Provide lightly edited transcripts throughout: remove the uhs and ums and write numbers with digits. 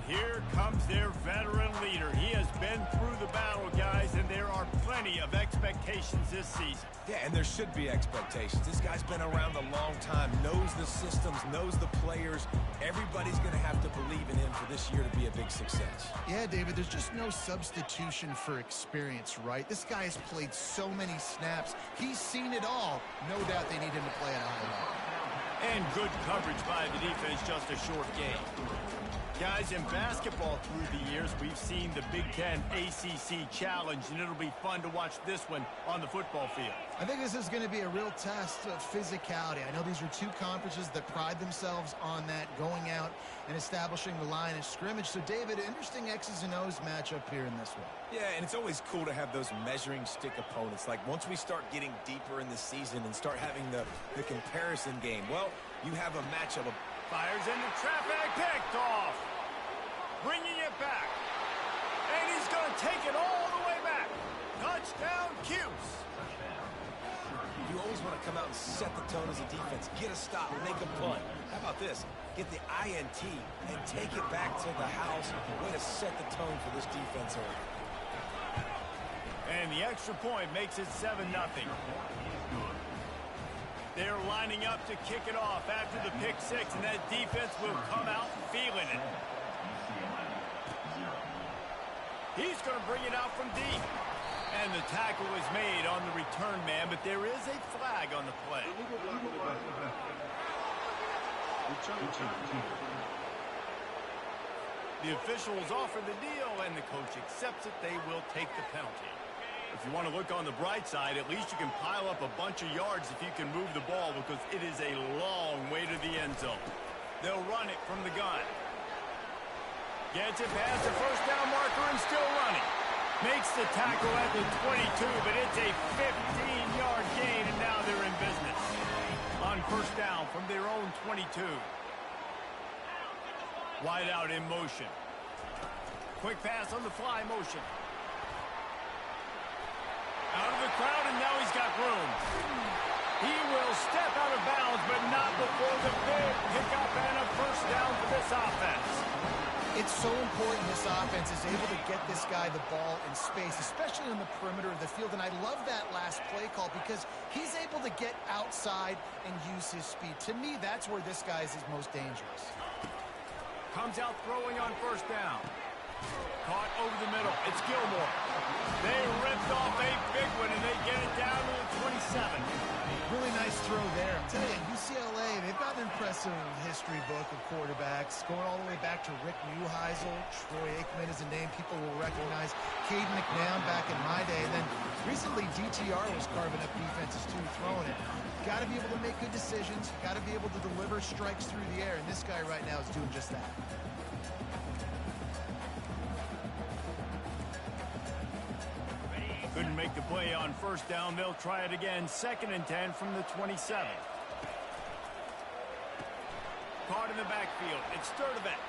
Here comes their veteran leader. He has been through the battle, guys, and there are plenty of expectations this season. Yeah, and there should be expectations. This guy's been around a long time, knows the systems, knows the players. Everybody's going to have to believe in him for this year to be a big success. Yeah, David, there's just no substitution for experience, right? This guy has played so many snaps. He's seen it all. No doubt they need him to play at a high level. And good coverage by the defense, just a short game. Guys, in basketball through the years, we've seen the Big Ten ACC Challenge, and it'll be fun to watch this one on the football field. I think this is going to be a real test of physicality. I know these are two conferences that pride themselves on that, going out and establishing the line of scrimmage. So, David, interesting X's and O's matchup here in this one. Yeah, and it's always cool to have those measuring stick opponents. Like, once we start getting deeper in the season and start having the comparison game, well, you have a matchup of... Fires into traffic, picked off. Bringing it back. And he's going to take it all the way back. Touchdown, Cuse. You always want to come out and set the tone as a defense. Get a stop, make a punt. How about this? Get the INT and take it back to the house. Way to set the tone for this defense early. And the extra point makes it 7-0. They're lining up to kick it off after the pick six, and that defense will come out feeling it. He's going to bring it out from deep. And the tackle is made on the return man, but there is a flag on the play. The officials offer the deal, and the coach accepts it. They will take the penalty. If you want to look on the bright side, at least you can pile up a bunch of yards if you can move the ball, because it is a long way to the end zone. They'll run it from the gun. Gets it past the first down marker and still running. Makes the tackle at the 22, but it's a 15-yard gain, and now they're in business. On first down from their own 22. Wide out in motion. Quick pass on the fly motion. Out of the crowd, and now he's got room. He will step out of bounds, but not before the big pickup and a first down for this offense. It's so important this offense is able to get this guy the ball in space, especially on the perimeter of the field. And I love that last play call because he's able to get outside and use his speed. To me, that's where this guy is his most dangerous. Comes out throwing on first down. Caught over the middle. It's Gilmore. They ripped off a big one, and they get it down to the 27. Really nice throw there. I'm telling you, UCLA, they've got an impressive history book of quarterbacks, going all the way back to Rick Neuheisel. Troy Aikman is a name people will recognize. Caden McNown back in my day. And then recently, DTR was carving up defenses, too, throwing it. Got to be able to make good decisions. Got to be able to deliver strikes through the air. And this guy right now is doing just that. Couldn't make the play on first down. They'll try it again. 2nd and 10 from the 27. Caught in the backfield. It's Sturdivant.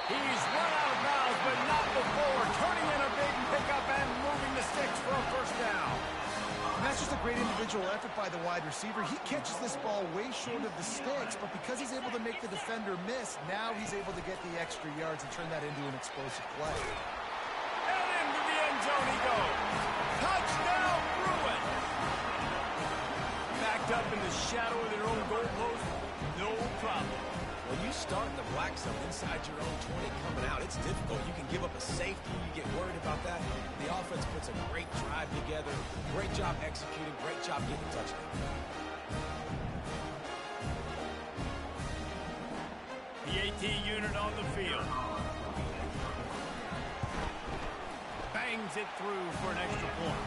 He's run out of bounds, but not before. Turning in a big pickup and moving the sticks for a first down. And that's just a great individual effort by the wide receiver. He catches this ball way short of the sticks, but because he's able to make the defender miss, now he's able to get the extra yards and turn that into an explosive play. Zone he goes. Touchdown, Bruin. Backed up in the shadow of their own goal post. No problem. When you start in the black zone inside your own 20 coming out, it's difficult. You can give up a safety. You get worried about that. The offense puts a great drive together. Great job executing. Great job getting a touchdown. The AT unit on the field. Bangs it through for an extra point.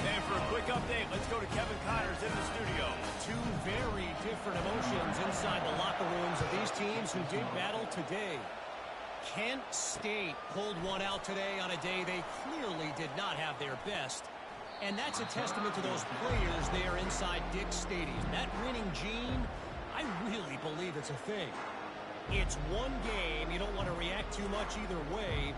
And for a quick update, let's go to Kevin Connors in the studio. Two very different emotions inside the locker rooms of these teams who did battle today. Kent State pulled one out today on a day they clearly did not have their best. And that's a testament to those players there inside Dick's Stadium. That winning gene, I really believe it's a thing. It's one game. You don't want to react too much either way.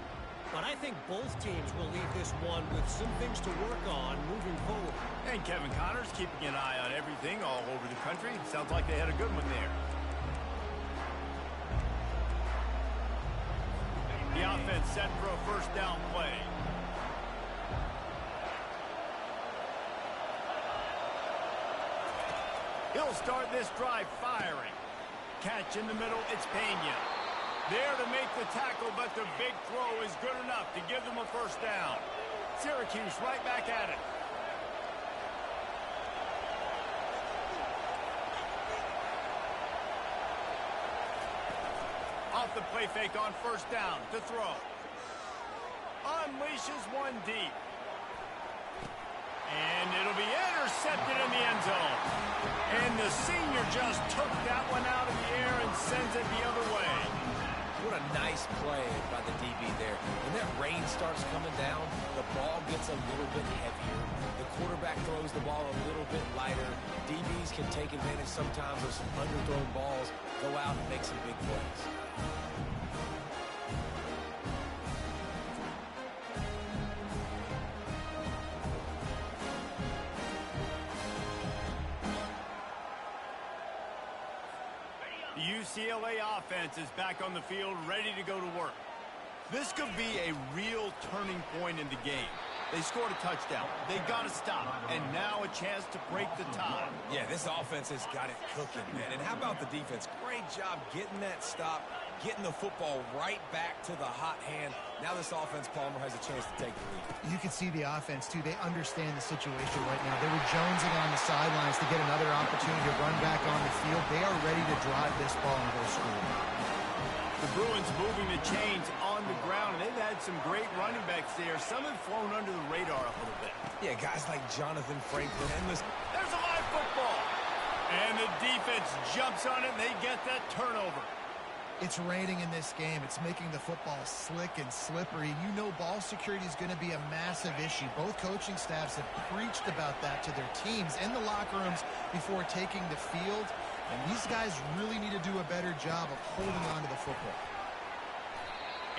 But I think both teams will leave this one with some things to work on moving forward. And Kevin Connors keeping an eye on everything all over the country. Sounds like they had a good one there. set for a first down play. He'll start this drive firing. Catch in the middle, it's Pena. There to make the tackle, but the big throw is good enough to give them a first down. Syracuse right back at it. Off the play fake on first down to throw. Unleashes one deep. And it'll be intercepted in the end zone. And the senior just took that one out of the air and sends it the other way. What a nice play by the DB there. When that rain starts coming down, the ball gets a little bit heavier. The quarterback throws the ball a little bit lighter. DBs can take advantage sometimes of some underthrown balls, go out and make some big plays. The UCLA offense is back on the field, ready to go to work. This could be a real turning point in the game. They scored a touchdown. They got to stop. And now a chance to break the tie. Yeah, this offense has got it cooking, man. And how about the defense? Great job getting that stop, getting the football right back to the hot hand. Now this offense, Palmer, has a chance to take the lead. You can see the offense, too. They understand the situation right now. They were jonesing on the sidelines to get another opportunity to run back on the field. They are ready to drive this ball and go score. The Bruins moving the chains on the ground, and they've had some great running backs there. Some have flown under the radar a little bit. Yeah, guys like Jonathan Franklin. There's a live football. And the defense jumps on it, and they get that turnover. It's raining in this game. It's making the football slick and slippery. You know ball security is going to be a massive issue. Both coaching staffs have preached about that to their teams in the locker rooms before taking the field. And these guys really need to do a better job of holding on to the football.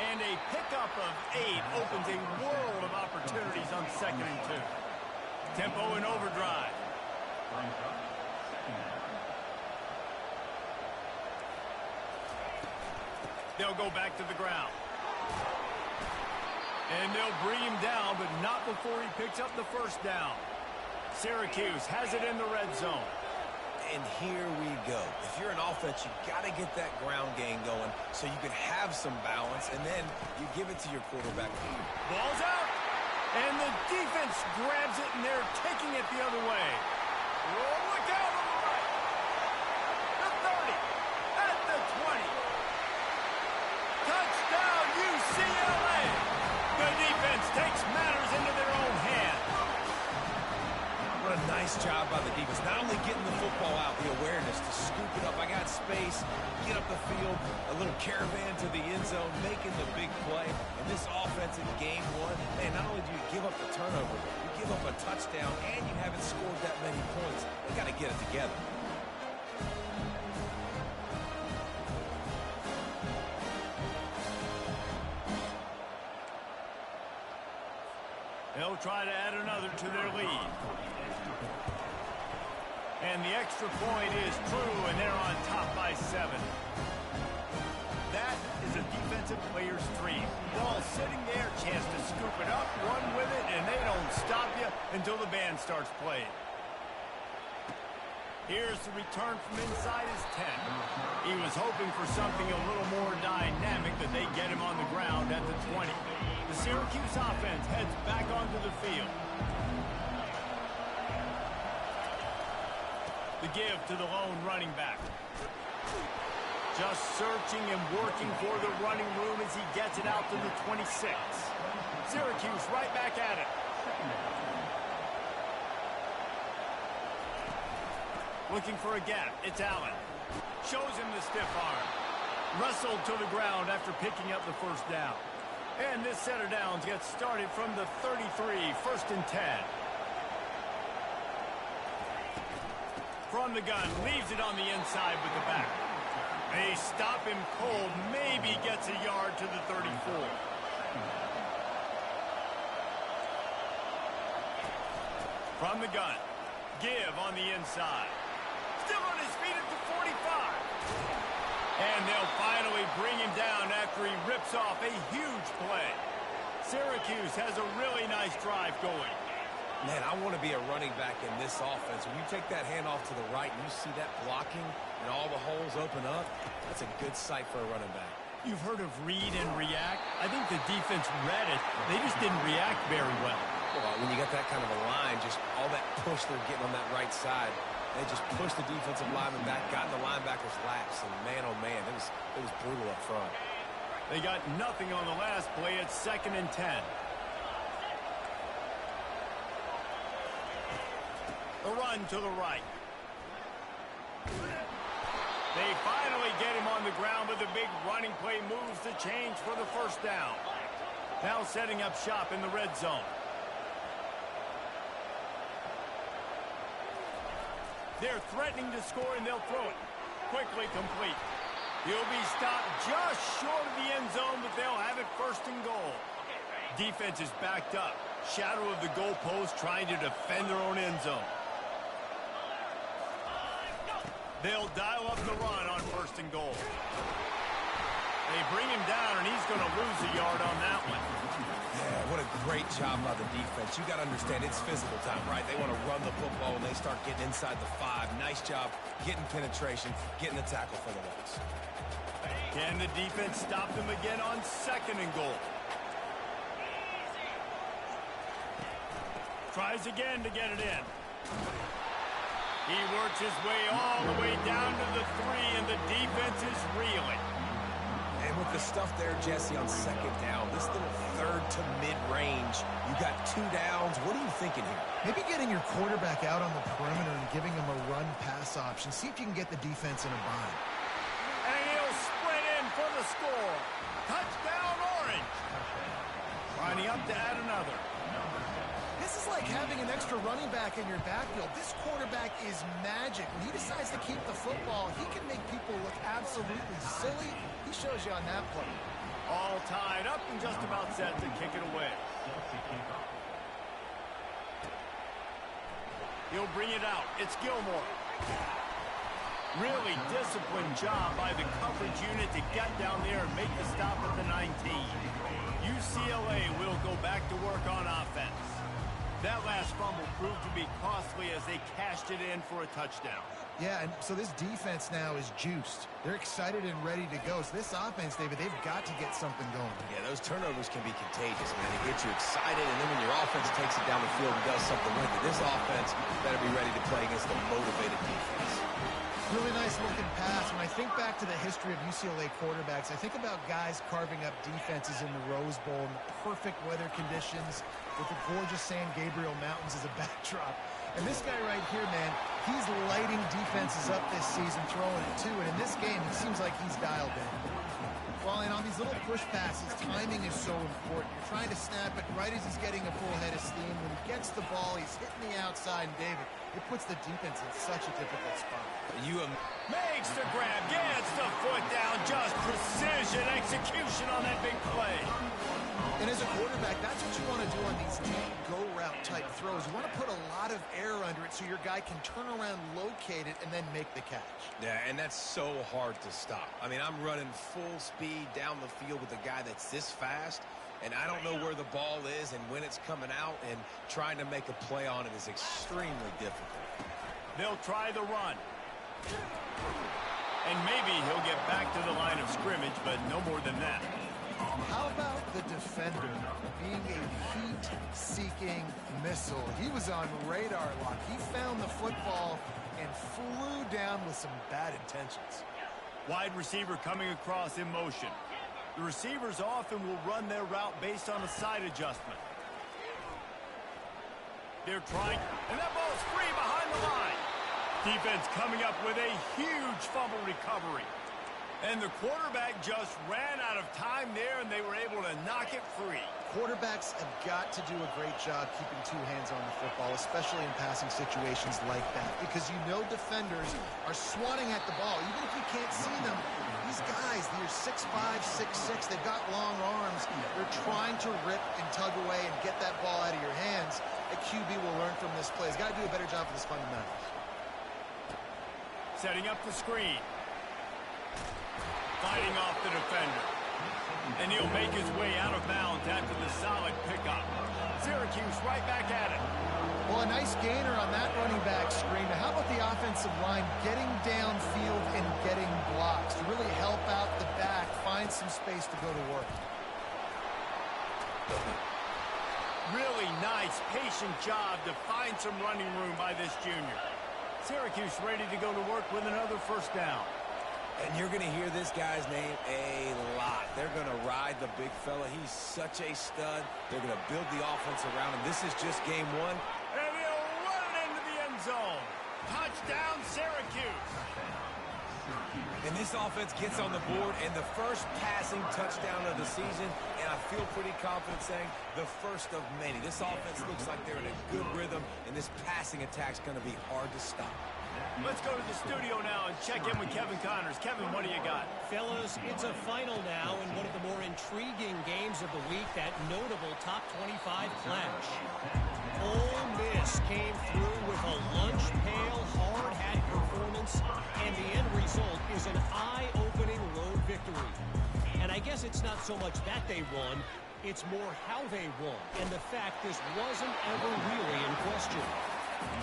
And a pickup of 8 opens a world of opportunities on 2nd and 2. Tempo and overdrive. They'll go back to the ground. And they'll bring him down, but not before he picks up the first down. Syracuse has it in the red zone. And here we go. If you're an offense, you got to get that ground game going so you can have some balance, and then you give it to your quarterback. Ball's out, and the defense grabs it, and they're taking it the other way. Oh, look out on the right. The 30, at the 20. Touchdown, UCLA. The defense takes matters into their own hands. What a nice job by the defense. Not only getting the football out, the awareness to scoop it up. I got space, get up the field, a little caravan to the end zone, making the big play. And this offense in game one, man, not only do you give up the turnover, you give up a touchdown, and you haven't scored that many points. They got to get it together. They'll try to add another to their lead. And the extra point is true, and they're on top by 7. That is a defensive player's dream. Ball sitting there, chance to scoop it up, run with it, and they don't stop you until the band starts playing. Here's the return from inside his 10. He was hoping for something a little more dynamic, that they get him on the ground at the 20. The Syracuse offense heads back onto the field. The give to the lone running back. Just searching and working for the running room as he gets it out to the 26. Syracuse right back at it. Looking for a gap. It's Allen. Shows him the stiff arm. Wrestled to the ground after picking up the first down. And this set of downs gets started from the 33, 1st and 10. From the gun, leaves it on the inside with the back. They stop him cold, maybe gets a yard to the 34. From the gun, give on the inside. Still on his feet at the 45. And they'll finally bring him down after after he rips off a huge play. Syracuse has a really nice drive going. Man, I want to be a running back in this offense. When you take that handoff to the right and you see that blocking and all the holes open up, that's a good sight for a running back. You've heard of read and react. I think the defense read it. They just didn't react very well. Well, when you got that kind of a line, just all that push they're getting on that right side, they just pushed the defensive lineman back, got in the linebacker's laps, and man, oh man, it was brutal up front. They got nothing on the last play. It's 2nd and 10. A run to the right. They finally get him on the ground, but the big running play moves the chains for the first down. Now setting up shop in the red zone. They're threatening to score, and they'll throw it. Quickly complete. He'll be stopped just short of the end zone, but they'll have it 1st and goal. Defense is backed up. Shadow of the goalpost, trying to defend their own end zone. They'll dial up the run on 1st and goal. They bring him down, and he's going to lose a yard on that one. Yeah, what a great job by the defense. You got to understand, it's physical time, right? They want to run the football, and they start getting inside the 5. Nice job getting penetration, getting the tackle for the loss. Can the defense stop them again on 2nd and goal? Tries again to get it in. He works his way all the way down to the 3, and the defense is reeling. And with the stuff there, Jesse, on 2nd down, this little 3rd to mid-range, you got 2 downs. What are you thinking here? Maybe getting your quarterback out on the perimeter and giving him a run-pass option. See if you can get the defense in a bind. And he'll sprint in for the score. Touchdown, Orange. Lining up to add another. This is like having an extra running back in your backfield. This quarterback is magic. When he decides to keep the football, he can make people look absolutely silly. He shows you on that play. All tied up and just about set to kick it away. He'll bring it out. It's Gilmore. Really disciplined job by the coverage unit to get down there and make the stop at the 19. UCLA will go back to work on offense. That last fumble proved to be costly as they cashed it in for a touchdown. Yeah, and so this defense now is juiced. They're excited and ready to go. So this offense, David, they've got to get something going. Yeah, those turnovers can be contagious, man. They get you excited, and then when your offense takes it down the field and does something with it, this offense better be ready to play against a motivated defense. Really nice looking pass. When I think back to the history of UCLA quarterbacks, I think about guys carving up defenses in the Rose Bowl in perfect weather conditions with the gorgeous San Gabriel Mountains as a backdrop. And this guy right here, man, he's lighting defenses up this season, throwing it too. And in this game, it seems like he's dialed in. Well, and on these little push passes, timing is so important. You're trying to snap it right as he's getting a full head of steam. When he gets the ball, he's hitting the outside. And David, it puts the defense in such a difficult spot. Makes the grab, gets the foot down, just precision execution on that big play. And as a quarterback, that's what you want to do on these deep go-route type throws. You want to put a lot of air under it so your guy can turn around, locate it, and then make the catch. Yeah, and that's so hard to stop. I mean, I'm running full speed down the field with a guy that's this fast, and I don't know where the ball is and when it's coming out, and trying to make a play on it is extremely difficult. They'll try the run. And maybe he'll get back to the line of scrimmage, but no more than that. How about the defender being a heat-seeking missile? He was on radar lock. He found the football and flew down with some bad intentions. Wide receiver coming across in motion. The receivers often will run their route based on a side adjustment. They're trying, and that ball's free behind the line. Defense coming up with a huge fumble recovery. And the quarterback just ran out of time there, and they were able to knock it free. Quarterbacks have got to do a great job keeping 2 hands on the football, especially in passing situations like that, because you know defenders are swatting at the ball. Even if you can't see them, these guys, they're 6'5", 6'6", they've got long arms. They're trying to rip and tug away and get that ball out of your hands. A QB will learn from this play. He's got to do a better job with his fundamentals. Setting up the screen. Fighting off the defender. And he'll make his way out of bounds after the solid pickup. Syracuse right back at it. Well, a nice gainer on that running back screen. Now, how about the offensive line getting downfield and getting blocks to really help out the back, find some space to go to work? Really nice, patient job to find some running room by this junior. Syracuse ready to go to work with another first down. And you're going to hear this guy's name a lot. They're going to ride the big fella. He's such a stud. They're going to build the offense around him. This is just game one. And he'll run it into the end zone. Touchdown, Syracuse. And this offense gets on the board, and the first passing touchdown of the season, and I feel pretty confident saying the first of many. This offense looks like they're in a good rhythm, and this passing attack's going to be hard to stop. Let's go to the studio now and check in with Kevin Connors. Kevin, what do you got? Fellas, it's a final now in one of the more intriguing games of the week, that notable top 25 clash. Ole Miss came through with a lunch pail, hard hat performance, and the end result is an eye-opening road victory. And I guess it's not so much that they won, it's more how they won, and the fact this wasn't ever really in question.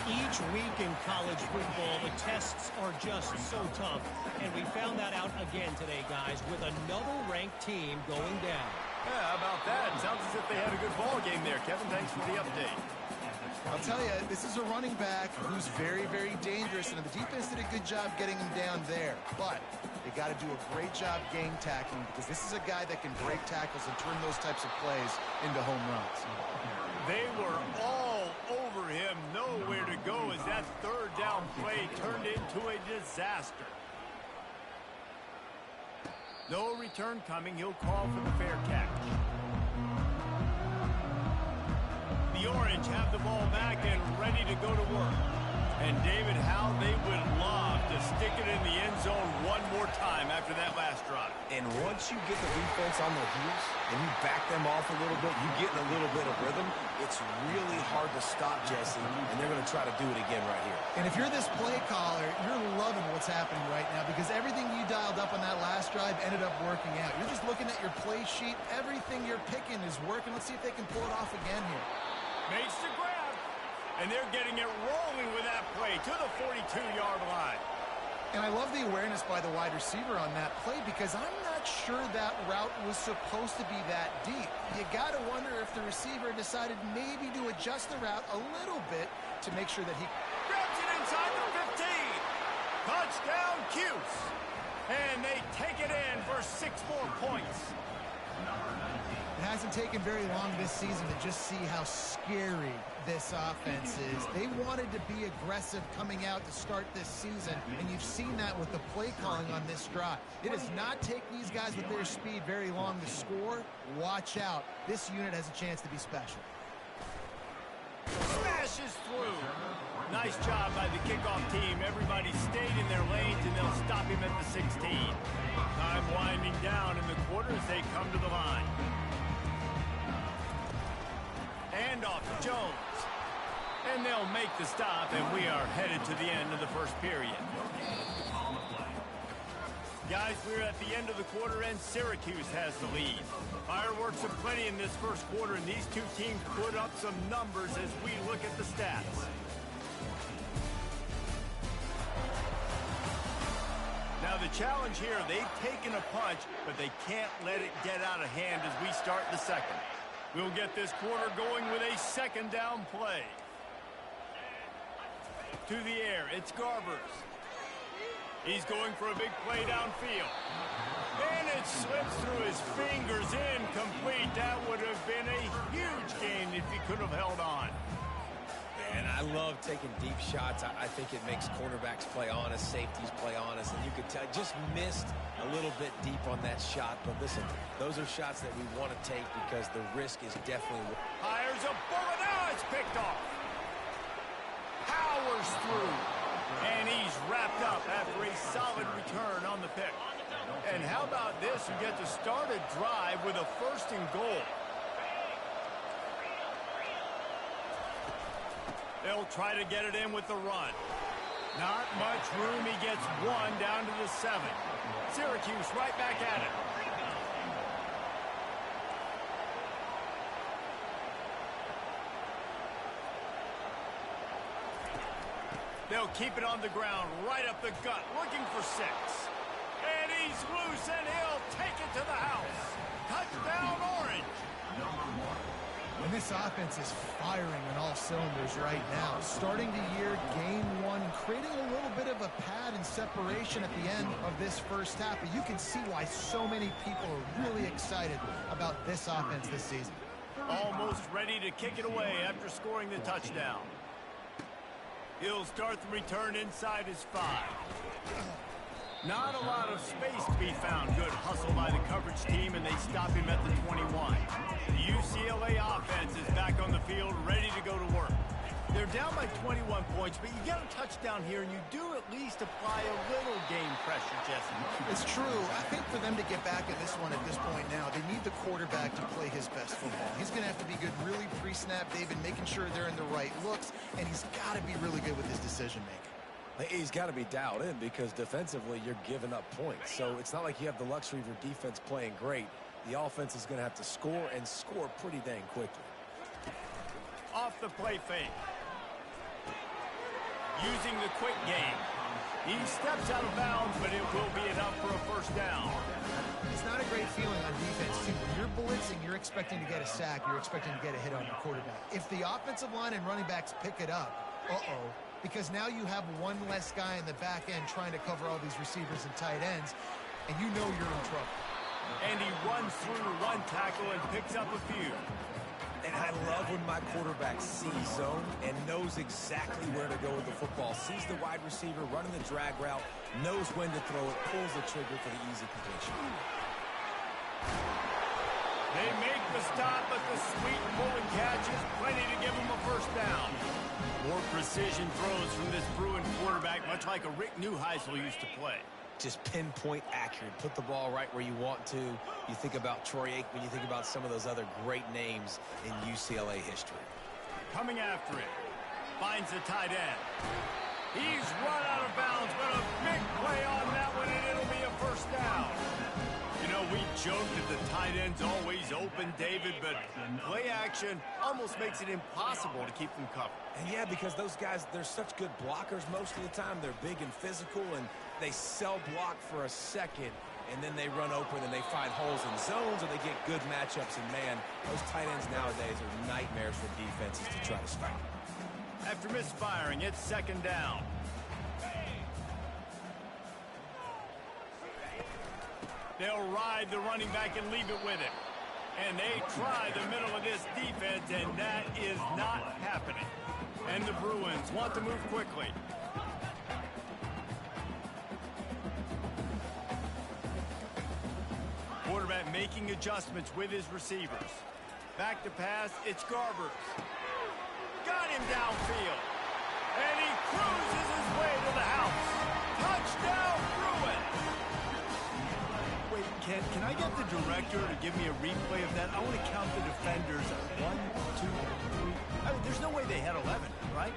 Each week in college football, the tests are just so tough, and we found that out again today, guys, with another ranked team going down. Yeah, how about that? Sounds as if they had a good ball game there. Kevin, thanks for the update. I'll tell you, this is a running back who's very, very dangerous, and the defense did a good job getting him down there. But they got to do a great job gang tackling, because this is a guy that can break tackles and turn those types of plays into home runs. They were all over him, nowhere to go as that third down play turned into a disaster. No return coming. He'll call for the fair catch. The Orange have the ball back and ready to go to work. And David, how they would love to stick it in the end zone one more time after that last drive. And once you get the defense on their heels and you back them off a little bit, you get in a little bit of rhythm, it's really hard to stop, Jesse, and they're going to try to do it again right here. And if you're this play caller, you're loving what's happening right now, because everything you dialed up on that last drive ended up working out. You're just looking at your play sheet. Everything you're picking is working. Let's see if they can pull it off again here. Makes the grab. And they're getting it rolling with that play to the 42-yard line. And I love the awareness by the wide receiver on that play, because I'm not sure that route was supposed to be that deep. You got to wonder if the receiver decided maybe to adjust the route a little bit to make sure that he grabs it inside the 15. Touchdown, Cuse. And they take it in for 6 more points. It hasn't taken very long this season to just see how scary this offense is. They wanted to be aggressive coming out to start this season, and you've seen that with the play calling on this drive. It does not take these guys with their speed very long to score. Watch out. This unit has a chance to be special. Smashes through. Nice job by the kickoff team. Everybody stayed in their lanes, and they'll stop him at the 16. Time winding down in the quarter as they come to the line. Handoff to Jones. And they'll make the stop, and we are headed to the end of the first period. Guys, we're at the end of the quarter, and Syracuse has the lead. Fireworks aplenty in this first quarter, and these two teams put up some numbers as we look at the stats. Now the challenge here, they've taken a punch, but they can't let it get out of hand as we start the second. We'll get this quarter going with a second down play. To the air, it's Garbers. He's going for a big play downfield. And it slips through his fingers, incomplete. That would have been a huge gain if he could have held on. And I love taking deep shots. I think it makes cornerbacks play honest, safeties play honest, and you could tell just missed a little bit deep on that shot. But listen, those are shots that we want to take because the risk is definitely... Fires a bullet. Now it's picked off. Powers through. And he's wrapped up after a solid return on the pick. And how about this? You get to start a drive with a 1st and goal. They'll try to get it in with the run. Not much room. He gets 1 down to the 7. Syracuse right back at it. They'll keep it on the ground, right up the gut, looking for 6. And he's loose, and he'll take it to the house. Touchdown, Orange. And this offense is firing on all cylinders right now. Starting the year, game 1, creating a little bit of a pad and separation at the end of this first half. But you can see why so many people are really excited about this offense this season. Almost ready to kick it away after scoring the touchdown. He'll start the return inside his 5. Not a lot of space to be found. Good hustle by the coverage team, and they stop him at the 21. The UCLA offense is back on the field, ready to go to work. They're down by 21 points, but you get a touchdown here, and you do at least apply a little game pressure, Jesse. It's true. I think for them to get back in this one at this point now, they need the quarterback to play his best football. He's going to have to be good really pre-snap, David, making sure they're in the right looks, and he's got to be really good with his decision-making. He's got to be dialed in because defensively you're giving up points. So it's not like you have the luxury of your defense playing great. The offense is going to have to score and score pretty dang quickly. Off the play fake. Using the quick game. He steps out of bounds, but it will be enough for a first down. It's not a great feeling on defense, too. When you're blitzing, you're expecting to get a sack. You're expecting to get a hit on your quarterback. If the offensive line and running backs pick it up, because now you have one less guy in the back end trying to cover all these receivers and tight ends, and you know you're in trouble. And he runs through one tackle and picks up a few. And I love when my quarterback sees zone and knows exactly where to go with the football. Sees the wide receiver running the drag route, knows when to throw it, pulls the trigger for the easy completion. They make the stop, but the sweet pulling catch is plenty to give them a first down. More precision throws from this Bruin quarterback, much like a Rick Neuheisel used to play. Just pinpoint accurate. Put the ball right where you want to. You think about Troy Aikman, you think about some of those other great names in UCLA history. Coming after it. Finds the tight end. He's run out of bounds, but a big play on that one, and it'll be a first down. You know, we joked that the tight end's always open, David, but play action almost makes it impossible to keep them covered. And yeah, because those guys, they're such good blockers most of the time. They're big and physical, and they sell block for a second, and then they run open and they find holes in zones, or they get good matchups. And man, those tight ends nowadays are nightmares for defenses to try to stop. After misfiring, it's second down. They'll ride the running back and leave it with him. And they try the middle of this defense, and that is not happening. And the Bruins want to move quickly. Quarterback making adjustments with his receivers. Back to pass, it's Garbers. Got him downfield. And he cruises his way to the house. Touchdown, Bruins! Wait, can I get the director to give me a replay of that? I want to count the defenders. 1, 2, 3. I mean, there's no way they had 11, right?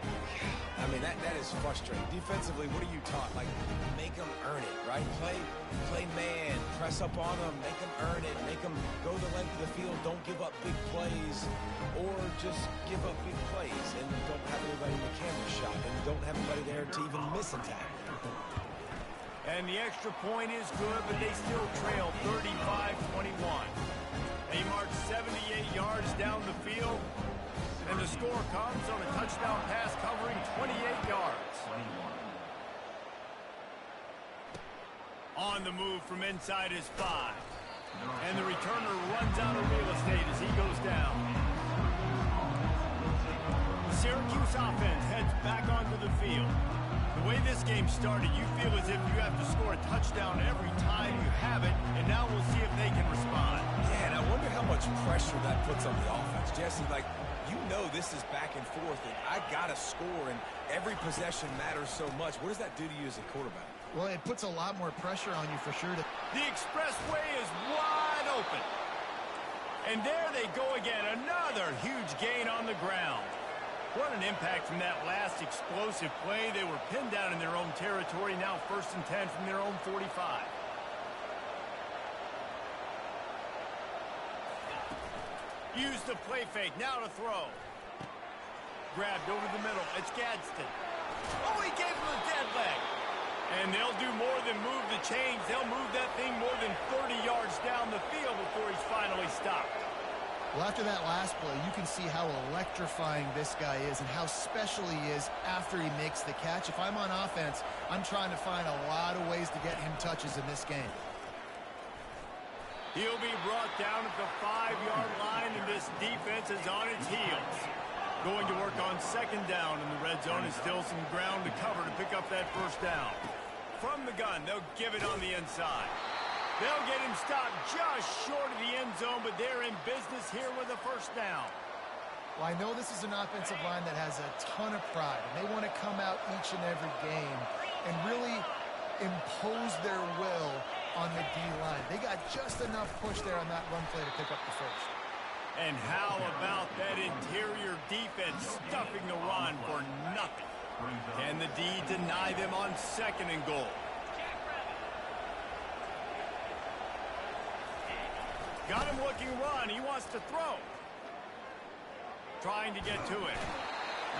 I mean, that is frustrating. Defensively, what are you taught? Like, make them earn it, right? Play man, press up on them, make them earn it, make them go the length of the field, don't give up big plays, or just give up big plays and don't have anybody in the camera shot and don't have anybody there to even miss a tackle. And the extra point is good, but they still trail 35-21. They march 78 yards down the field, and the score comes on a touchdown pass covering 28 yards. On the move from inside his 5. And the returner runs out of real estate as he goes down. The Syracuse offense heads back onto the field. The way this game started, you feel as if you have to score a touchdown every time you have it, and now we'll see if they can respond. Yeah, and I wonder how much pressure that puts on the offense. Jesse, like, you know this is back and forth, and I got to score, and every possession matters so much. What does that do to you as a quarterback? Well, it puts a lot more pressure on you for sure. The expressway is wide open. And there they go again, another huge gain on the ground. What an impact from that last explosive play. They were pinned down in their own territory, now 1st and 10 from their own 45. Use the play fake, now to throw. Grabbed over the middle, it's Gadsden. Oh, he gave him a dead leg. And they'll do more than move the chains. They'll move that thing more than 30 yards down the field before he's finally stopped. Well, after that last play, you can see how electrifying this guy is and how special he is after he makes the catch. If I'm on offense, I'm trying to find a lot of ways to get him touches in this game. He'll be brought down at the 5-yard line, and this defense is on its heels. Going to work on second down in the red zone, and still some ground to cover to pick up that first down. From the gun, they'll give it on the inside. They'll get him stopped just short of the end zone, but they're in business here with a first down. Well, I know this is an offensive line that has a ton of pride, and they want to come out each and every game and really impose their will on the D-line. They got just enough push there on that run play to pick up the first. And how about that interior defense stuffing the run for nothing? Can the D deny them on second and goal? Got him looking run. He wants to throw. Trying to get to it.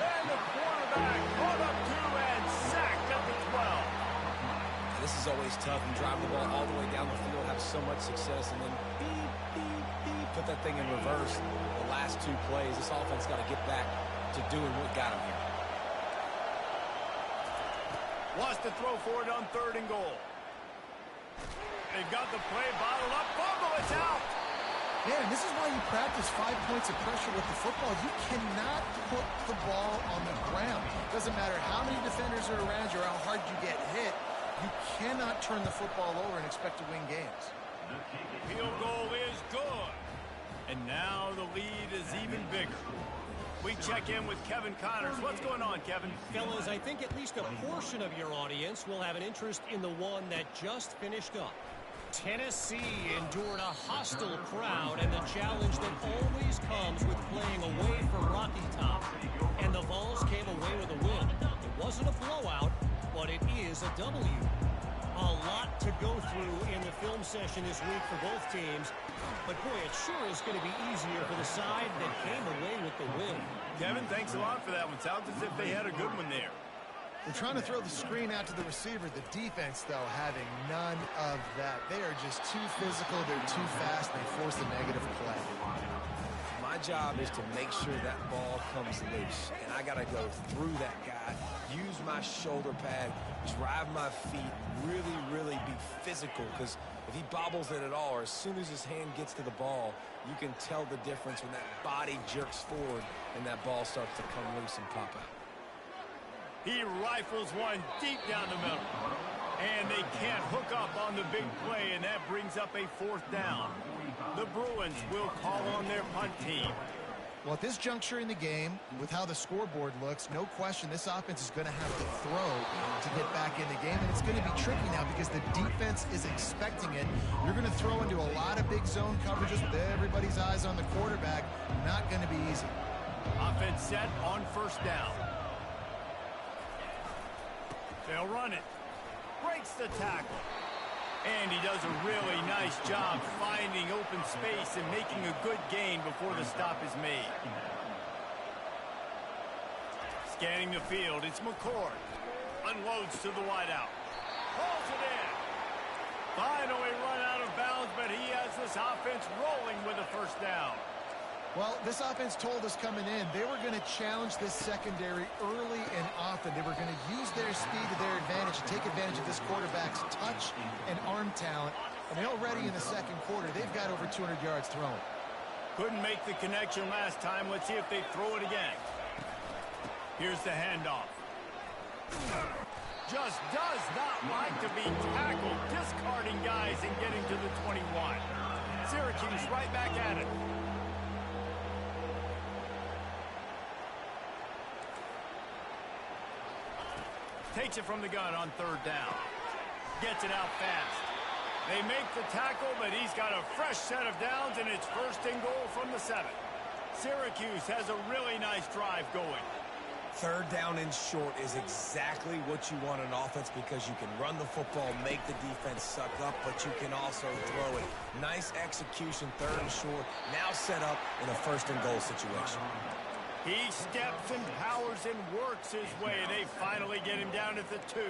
And the quarterback caught up to and sacked at the 12. This is always tough. You drive the ball all the way down the field, have so much success, and then beep, beep, beep, put that thing in reverse. The last two plays, this offense got to get back to doing what got him here. Wants to throw for it on third and goal. They've got the play bottled up. Fumble, it's out. Man, this is why you practice 5 points of pressure with the football. You cannot put the ball on the ground. Doesn't matter how many defenders are around you or how hard you get hit. You cannot turn the football over and expect to win games. Field goal is good. And now the lead is even bigger. We check in with Kevin Connors. What's going on, Kevin? Fellas, I think at least a portion of your audience will have an interest in the one that just finished up. Tennessee endured a hostile crowd and the challenge that always comes with playing away from Rocky Top. And the Vols came away with a win. It wasn't a blowout, but it is a W. A lot to go through in the film session this week for both teams. But, boy, it sure is going to be easier for the side that came away with the win. Kevin, thanks a lot for that one. Sounds as if they had a good one there. They're trying to throw the screen out to the receiver. The defense, though, having none of that. They are just too physical. They're too fast. They force the negative play. My job is to make sure that ball comes loose, and I got to go through that guy, use my shoulder pad, drive my feet, really be physical, because if he bobbles it at all, or as soon as his hand gets to the ball, you can tell the difference when that body jerks forward and that ball starts to come loose and pop out. He rifles one deep down the middle. And they can't hook up on the big play, and that brings up a fourth down. The Bruins will call on their punt team. Well, at this juncture in the game, with how the scoreboard looks, no question this offense is going to have to throw to get back in the game, and it's going to be tricky now because the defense is expecting it. You're going to throw into a lot of big zone coverages with everybody's eyes on the quarterback. Not going to be easy. Offense set on first down. They'll run it. Breaks the tackle. And he does a really nice job finding open space and making a good gain before the stop is made. Scanning the field, it's McCord. Unloads to the wideout. Pulls it in. Finally run out of bounds, but he has this offense rolling with a first down. Well, this offense told us coming in they were going to challenge this secondary early and often. They were going to use their speed to their advantage and take advantage of this quarterback's touch and arm talent. And already in the second quarter, they've got over 200 yards thrown. Couldn't make the connection last time. Let's see if they throw it again. Here's the handoff. Just does not like to be tackled, discarding guys and getting to the 21. Syracuse right back at it. Takes it from the gun on third down. Gets it out fast. They make the tackle, but he's got a fresh set of downs, and it's first and goal from the 7. Syracuse has a really nice drive going. Third down and short is exactly what you want on offense because you can run the football, make the defense suck up, but you can also throw it. Nice execution, third and short, now set up in a first and goal situation. He steps and powers and works his way. They finally get him down at the 2.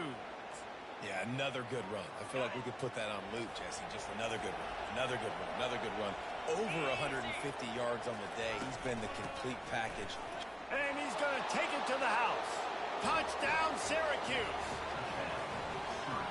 Yeah, another good run. I feel like we could put that on loop, Jesse. Just another good run, another good run, another good run. Over 150 yards on the day. He's been the complete package. And he's going to take it to the house. Touchdown, Syracuse.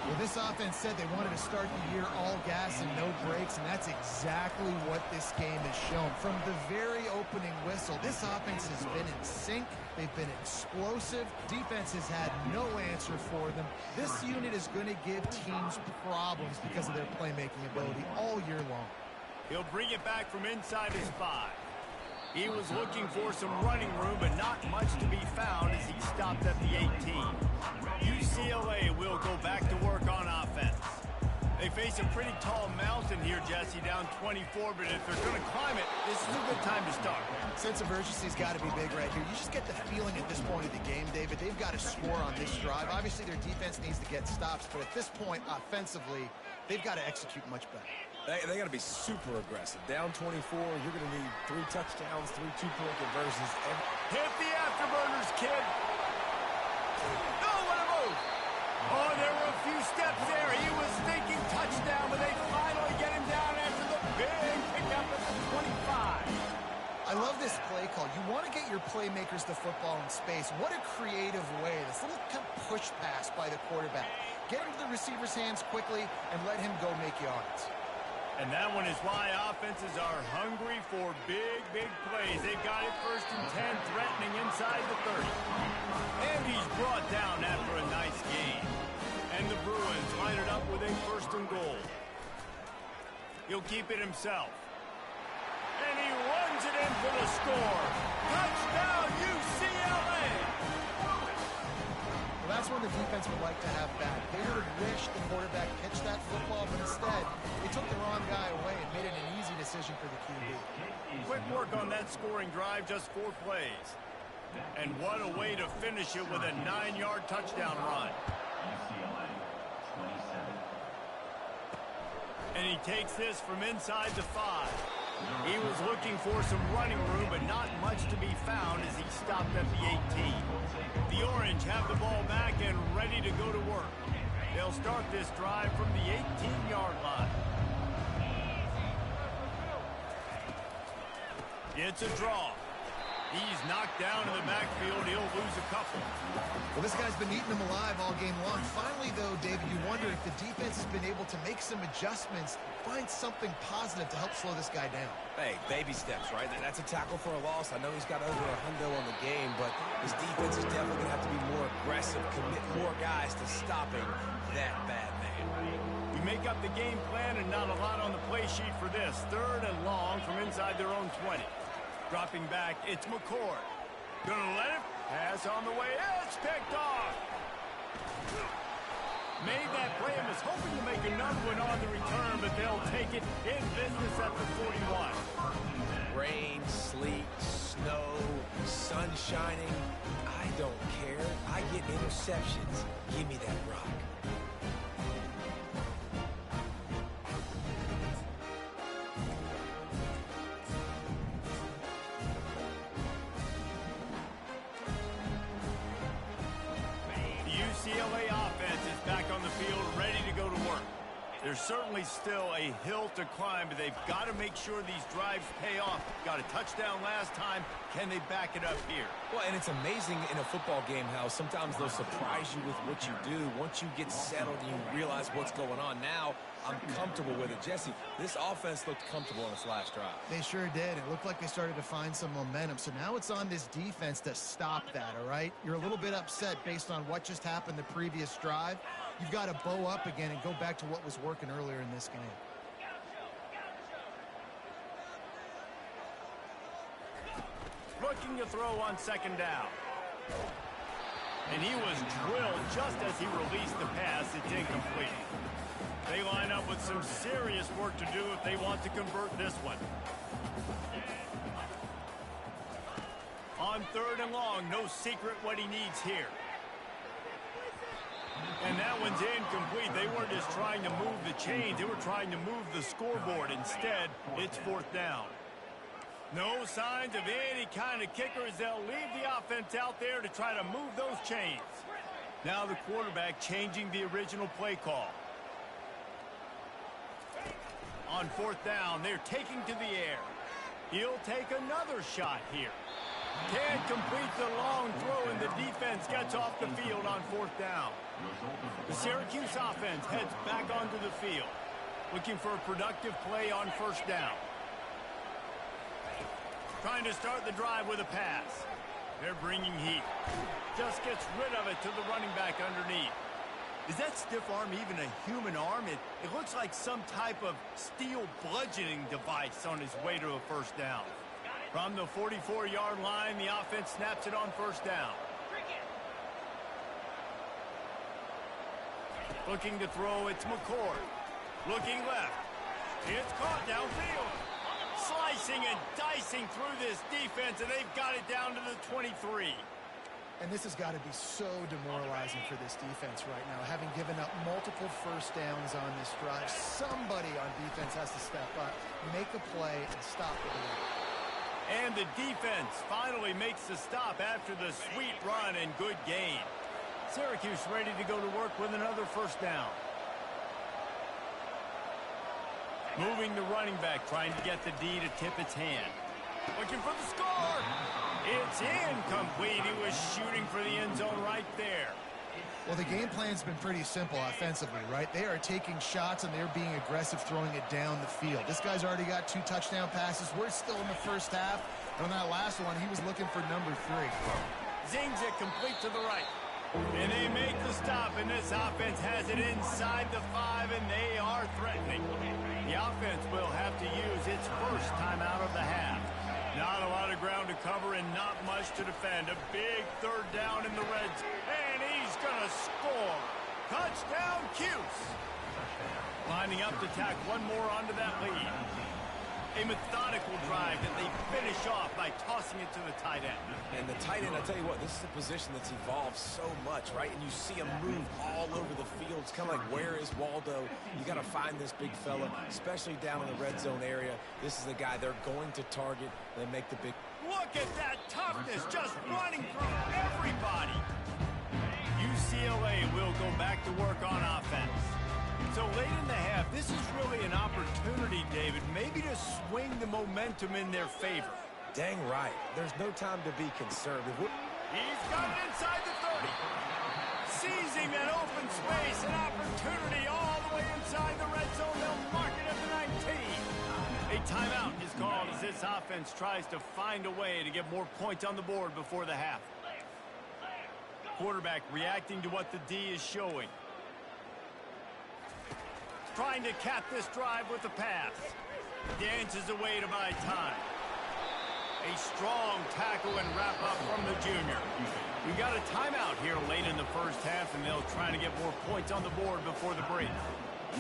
Well, this offense said they wanted to start the year all gas and no brakes, and that's exactly what this game has shown. From the very opening whistle, this offense has been in sync. They've been explosive. Defense has had no answer for them. This unit is going to give teams problems because of their playmaking ability all year long. He'll bring it back from inside his 5. He was looking for some running room, but not much to be found as he stopped at the 18. UCLA will go back to work on offense. They face a pretty tall mountain here, Jesse, down 24, but if they're going to climb it, this is a good time to start. Sense of urgency's got to be big right here. You just get the feeling at this point of the game, David, they've got to score on this drive. Obviously, their defense needs to get stops, but at this point, offensively, they've got to execute much better. They got to be super aggressive. Down 24, you're going to need 3 touchdowns, 3 two-point conversions. Hit the afterburners, kid. No, what a move. Oh, there were a few steps there. He was thinking touchdown, but they finally get him down after the big pickup at the 25. I love this play call. You want to get your playmakers the football in space. What a creative way. This little kind of push pass by the quarterback. Get him to the receiver's hands quickly and let him go make yards. And that one is why offenses are hungry for big, big plays. They've got it 1st and 10, threatening inside the 30. And he's brought down after a nice gain. And the Bruins line it up with a 1st and goal. He'll keep it himself. And he runs it in for the score. Touchdown, UCLA! Well, that's when the defense would like to have back. They would have wished the quarterback pitched that football, but instead, they took the wrong guy away and made it an easy decision for the QB. Quick work on that scoring drive, just 4 plays. And what a way to finish it with a 9-yard touchdown run. And he takes this from inside the 5. He was looking for some running room, but not much to be found as he stopped at the 18. The Orange have the ball back and ready to go to work. They'll start this drive from the 18-yard line. It's a draw. He's knocked down in the backfield. He'll lose a couple. Well, this guy's been eating them alive all game long. Finally, though, David, you wonder if the defense has been able to make some adjustments, find something positive to help slow this guy down. Hey, baby steps, right? That's a tackle for a loss. I know he's got over $100 on the game, but his defense is definitely going to have to be more aggressive, commit more guys to stopping that bad man. We make up the game plan and not a lot on the play sheet for this. 3rd and long from inside their own 20. Dropping back, it's McCord. Gonna let it pass on the way. It's picked off. Made that play and was hoping to make another one on the return, but they'll take it in business at the 41. Rain, sleet, snow, sun shining. I don't care. I get interceptions. Give me that rock. UCLA offense is back on the field, ready to go to work. There's certainly still a hill to climb, but they've got to make sure these drives pay off. Got a touchdown last time. Can they back it up here? Well, and it's amazing in a football game how sometimes they'll surprise you with what you do. Once you get settled and you realize what's going on, now I'm comfortable with it. Jesse, this offense looked comfortable on its last drive. They sure did. It looked like they started to find some momentum. So now it's on this defense to stop that, all right? You're a little bit upset based on what just happened the previous drive. You've got to bow up again and go back to what was working earlier in this game. Looking to throw on 2nd down. And he was drilled just as he released the pass. It's incomplete. They line up with some serious work to do if they want to convert this one. On 3rd and long, no secret what he needs here. And that one's incomplete. They weren't just trying to move the chains. They were trying to move the scoreboard. Instead, it's 4th down. No signs of any kind of kickers. They'll leave the offense out there to try to move those chains. Now the quarterback changing the original play call. On fourth down, they're taking to the air. He'll take another shot here. Can't complete the long throw, and the defense gets off the field on fourth down. The Syracuse offense heads back onto the field, looking for a productive play on first down. Trying to start the drive with a pass. They're bringing heat. Just gets rid of it to the running back underneath. Is that stiff arm even a human arm? It looks like some type of steel bludgeoning device on his way to a first down. From the 44-yard line, the offense snaps it on first down. Looking to throw, it's McCord. Looking left. It's caught downfield. Slicing and dicing through this defense, and they've got it down to the 23. And this has got to be so demoralizing for this defense right now. Having given up multiple first downs on this drive, somebody on defense has to step up, make a play, and stop the bleed. And the defense finally makes the stop after the sweet run and good gain. Syracuse ready to go to work with another first down. Moving the running back, trying to get the D to tip its hand. Looking for the score. It's incomplete. He was shooting for the end zone right there. Well, the game plan's been pretty simple offensively, right? They are taking shots, and they're being aggressive throwing it down the field. This guy's already got 2 touchdown passes. We're still in the first half. And on that last one, he was looking for number 3. Zings it complete to the right. And they make the stop, and this offense has it inside the 5, and they are threatening. The offense will have to use its first timeout of the half. Not a lot of ground to cover and not much to defend. A big third down in the red zone, and he's going to score. Touchdown, Cuse. Lining up to tack one more onto that lead. A methodical drive that they finish off by tossing it to the tight end. And the tight end, I tell you what, this is a position that's evolved so much, right? And you see him move all over the field. It's kind of like, where is Waldo? You got to find this big fella, especially down in the red zone area. This is the guy they're going to target. They make the big... Look at that toughness, just running through everybody. UCLA will go back to work on offense. So late in the half, this is really an opportunity, David, maybe to swing the momentum in their favor. Dang right. There's no time to be conservative. He's got it inside the 30. Seizing that open space, an opportunity all the way inside the red zone. They'll mark it at the 19. A timeout is called as this offense tries to find a way to get more points on the board before the half. Quarterback reacting to what the D is showing. Trying to cap this drive with the pass. Dances away to buy time. A strong tackle and wrap up from the junior. We got a timeout here late in the first half, and they'll try to get more points on the board before the break.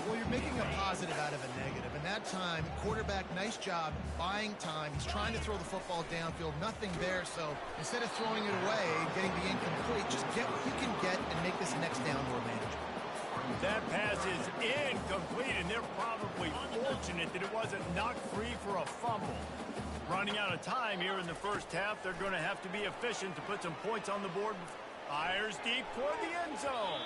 Well, you're making a positive out of a negative. And that time, quarterback, nice job buying time. He's trying to throw the football downfield. Nothing there, so instead of throwing it away, getting the incomplete, just get what you can get and make this next down more manageable. That pass is incomplete, and they're probably fortunate that it wasn't knocked free for a fumble. Running out of time here in the first half, they're going to have to be efficient to put some points on the board. Fires deep toward the end zone.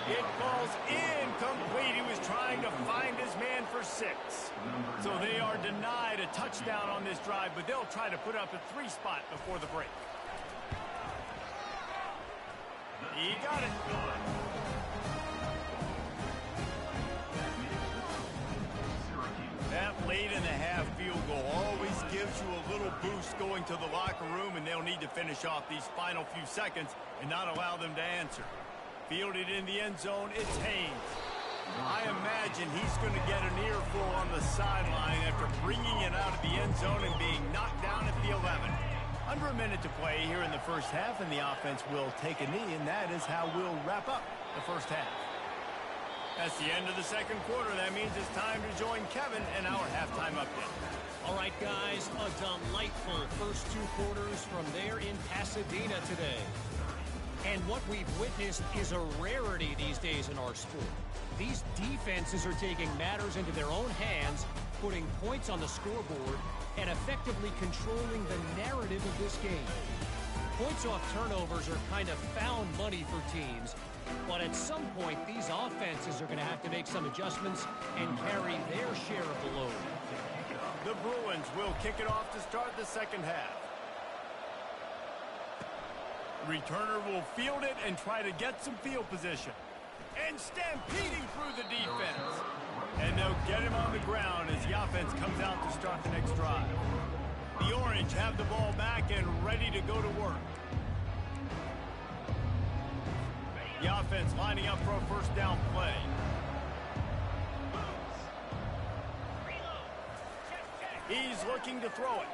It falls incomplete. He was trying to find his man for 6. So they are denied a touchdown on this drive, but they'll try to put up a 3 spot before the break. He got it. That late in the half field goal always gives you a little boost going to the locker room, and they'll need to finish off these final few seconds and not allow them to answer. Fielded in the end zone, it's Haynes. I imagine he's going to get an earful on the sideline after bringing it out of the end zone and being knocked down at the 11. Under a minute to play here in the first half, and the offense will take a knee, and that is how we'll wrap up the first half. That's the end of the second quarter. That means it's time to join Kevin in our halftime update. All right, guys, a delightful first 2 quarters from there in Pasadena today. And what we've witnessed is a rarity these days in our sport. These defenses are taking matters into their own hands putting points on the scoreboard and effectively controlling the narrative of this game. Points off turnovers are kind of found money for teams, but at some point, these offenses are going to have to make some adjustments and carry their share of the load. The Bruins will kick it off to start the second half. Returner will field it and try to get some field position. And stampeding through the defense. And they'll get him on the ground as the offense comes out to start the next drive. The Orange have the ball back and ready to go to work. The offense lining up for a first down play. He's looking to throw it.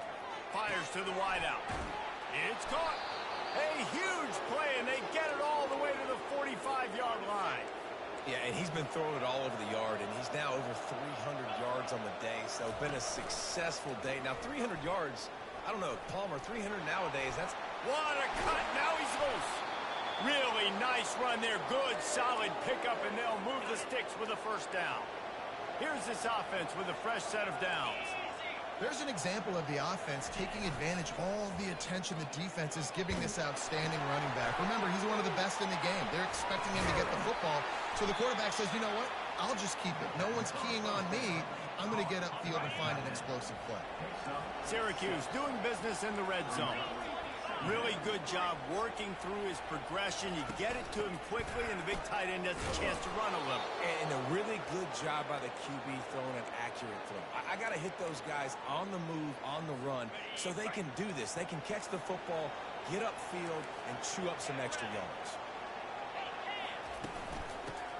Fires to the wideout. It's caught. A huge play, and they get it all the way to the 45-yard line. Yeah, and he's been throwing it all over the yard, and he's now over 300 yards on the day, so been a successful day. Now, 300 yards, I don't know, Palmer, 300 nowadays, that's... What a cut! Now he's loose. Really nice run there. Good, solid pickup, and they'll move the sticks with a first down. Here's this offense with a fresh set of downs. There's an example of the offense taking advantage of all the attention the defense is giving this outstanding running back. Remember, he's one of the best in the game. They're expecting him to get the football. So the quarterback says, you know what? I'll just keep it. No one's keying on me. I'm going to get upfield and find an explosive play. Syracuse doing business in the red zone. Really good job working through his progression. You get it to him quickly, and the big tight end has a chance to run a little. And a really good job by the QB throwing an accurate throw. I got to hit those guys on the move, on the run, so they can do this. They can catch the football, get upfield, and chew up some extra yards.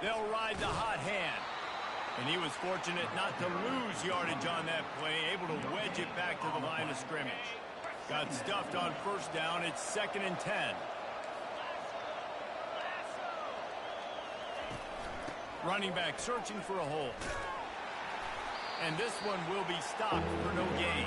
They'll ride the hot hand. And he was fortunate not to lose yardage on that play, able to wedge it back to the line of scrimmage. Got stuffed on first down. It's 2nd and 10. Running back searching for a hole. And this one will be stopped for no gain.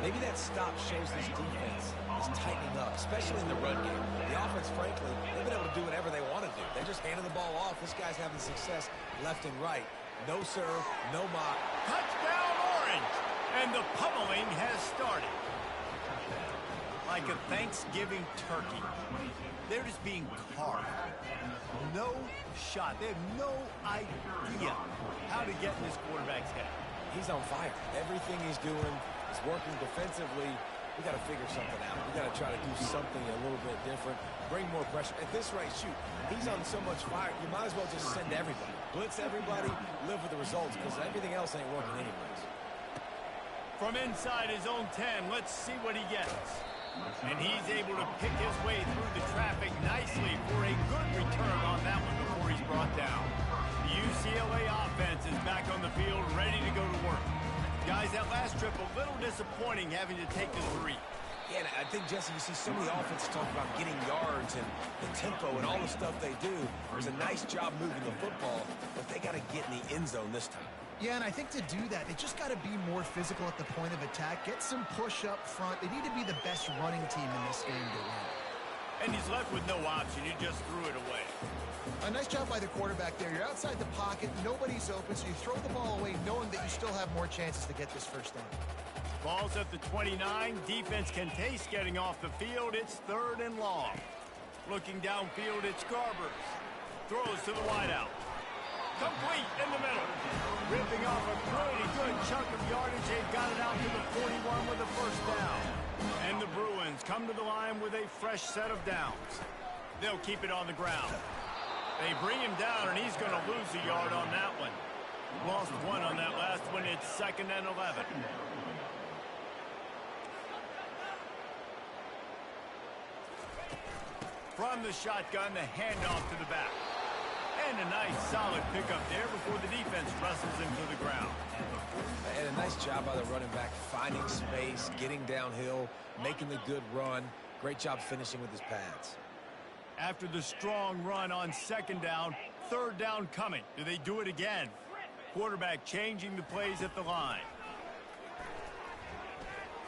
Maybe that stop shows this defense is tightening up, especially in the run game. The offense, frankly, they've been able to do whatever they want to do. They're just handing the ball off. This guy's having success left and right. No serve, no mock. Touchdown, Orange! And the pummeling has started. Like a Thanksgiving turkey. They're just being carved. No shot. They have no idea how to get in this quarterback's head. He's on fire. Everything he's doing is working defensively. We got to figure something out. We got to try to do something a little bit different. Bring more pressure. At this rate, shoot, he's on so much fire, you might as well just send everybody. Blitz everybody, live with the results, because everything else ain't working anyways. From inside his own 10, let's see what he gets. And he's able to pick his way through the traffic nicely for a good return on that one before he's brought down. The UCLA offense is back on the field, ready to go to work. Guys, that last trip a little disappointing having to take the 3. Yeah, and I think, Jesse, you see so many offenses talk about getting yards and the tempo and all the stuff they do. There's a nice job moving the football, but they got to get in the end zone this time. Yeah, and I think to do that, they just got to be more physical at the point of attack, get some push up front. They need to be the best running team in this game to win. And he's left with no option. He just threw it away. A nice job by the quarterback there. You're outside the pocket, nobody's open, so you throw the ball away knowing that you still have more chances to get this first down. Ball's at the 29. Defense can taste getting off the field. It's 3rd and long. Looking downfield, it's Garbers. Throws to the wideout. Complete in the middle. Ripping off a pretty good chunk of yardage. They've got it out to the 41 with a first down. And the Bruins come to the line with a fresh set of downs. They'll keep it on the ground. They bring him down, and he's going to lose a yard on that one. Lost 1 on that last one. It's 2nd and 11. From the shotgun, the handoff to the back. And a nice solid pickup there before the defense wrestles him to the ground. And a nice job by the running back, finding space, getting downhill, making the good run. Great job finishing with his pads. After the strong run on 2nd down, 3rd down coming. Do they do it again? Quarterback changing the plays at the line.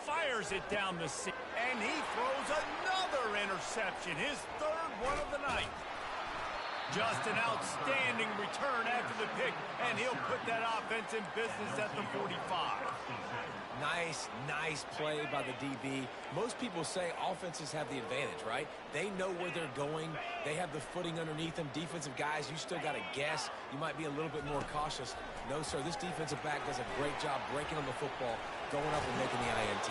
Fires it down the seam. And he throws another interception. His 3rd one of the night. Just an outstanding return after the pick, and he'll put that offense in business at the 45. Nice play by the DB. Most people say offenses have the advantage, right? They know where they're going. They have the footing underneath them. Defensive guys, you still got to guess. You might be a little bit more cautious. No, sir, this defensive back does a great job breaking on the football, going up and making the INT.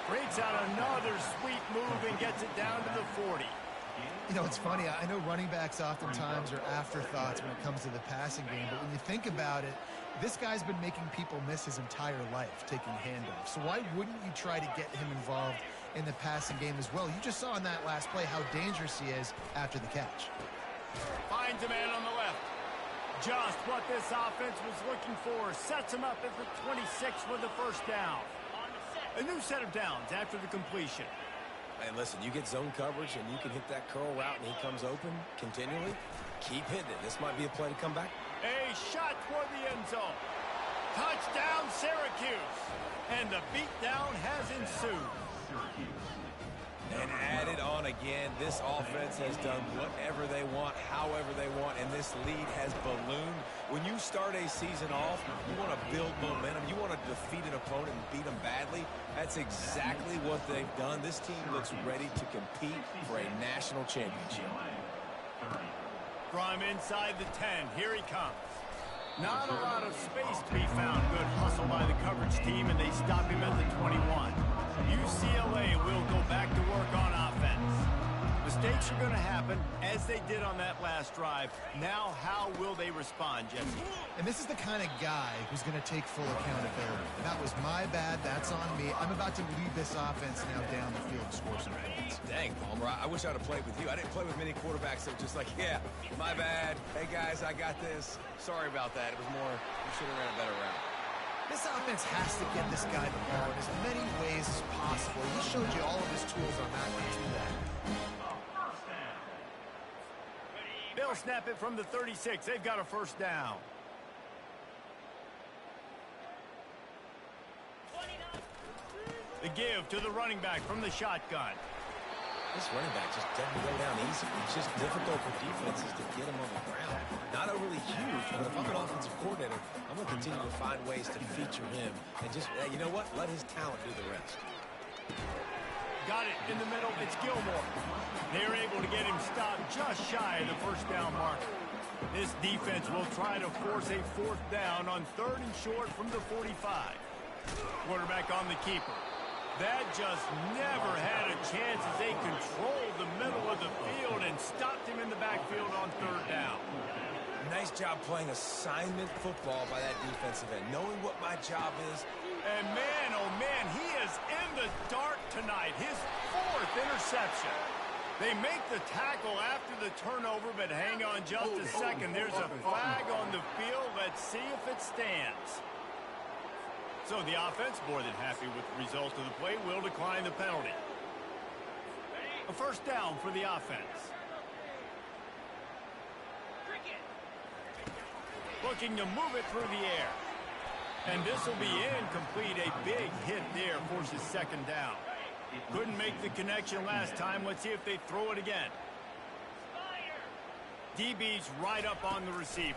Breaks out another sweet move and gets it down to the 40. You know, it's funny. I know running backs oftentimes are afterthoughts when it comes to the passing game, but when you think about it, this guy's been making people miss his entire life taking handoffs. So why wouldn't you try to get him involved in the passing game as well? You just saw in that last play how dangerous he is after the catch. Finds a man on the left. Just what this offense was looking for. Sets him up at the 26 for the first down. A new set of downs after the completion. And listen, you get zone coverage and you can hit that curl route and he comes open continually. Keep hitting it. This might be a play to come back. A shot toward the end zone. Touchdown, Syracuse. And the beatdown has ensued. And added on again, this offense has done whatever they want, however they want, and this lead has ballooned. When you start a season off, you want to build momentum. You want to defeat an opponent and beat them badly. That's exactly what they've done. This team looks ready to compete for a national championship. From inside the 10, here he comes. Not a lot of space to be found. Good hustle by the coverage team, and they stop him at the 21. UCLA will go back to work on offense. Mistakes are going to happen, as they did on that last drive. Now, how will they respond, Jesse? And this is the kind of guy who's going to take full accountability. That was my bad. That's on me. I'm about to lead this offense now down the field and score some points. Dang, Palmer, I wish I would have played with you. I didn't play with many quarterbacks that were just like, yeah, my bad. Hey, guys, I got this. Sorry about that. It was more, you should have ran a better route. This offense has to get this guy the ball in as many ways as possible. He showed you all of his tools on that one. Do that. They'll snap it from the 36. They've got a first down. The give to the running back from the shotgun. This running back just doesn't go down easy. It's just difficult for defenses to get him on the ground. Not overly huge, but if I'm an offensive coordinator, I'm going to continue to find ways to feature him. And just, you know what? Let his talent do the rest. Got it in the middle. It's Gilmore. They're able to get him stopped just shy of the first down marker. This defense will try to force a fourth down on 3rd and short from the 45. Quarterback on the keeper. That just never had a chance as they controlled the middle of the field and stopped him in the backfield on 3rd down. Nice job playing assignment football by that defensive end, knowing what my job is. And man, oh man, he is in the dark tonight. His 4th interception. They make the tackle after the turnover, but hang on just a second. There's a flag on the field. Let's see if it stands. So the offense, more than happy with the result of the play, will decline the penalty. A first down for the offense. Looking to move it through the air. And this will be incomplete. A big hit there forces 2nd down. Couldn't make the connection last time. Let's see if they throw it again. DB's right up on the receivers.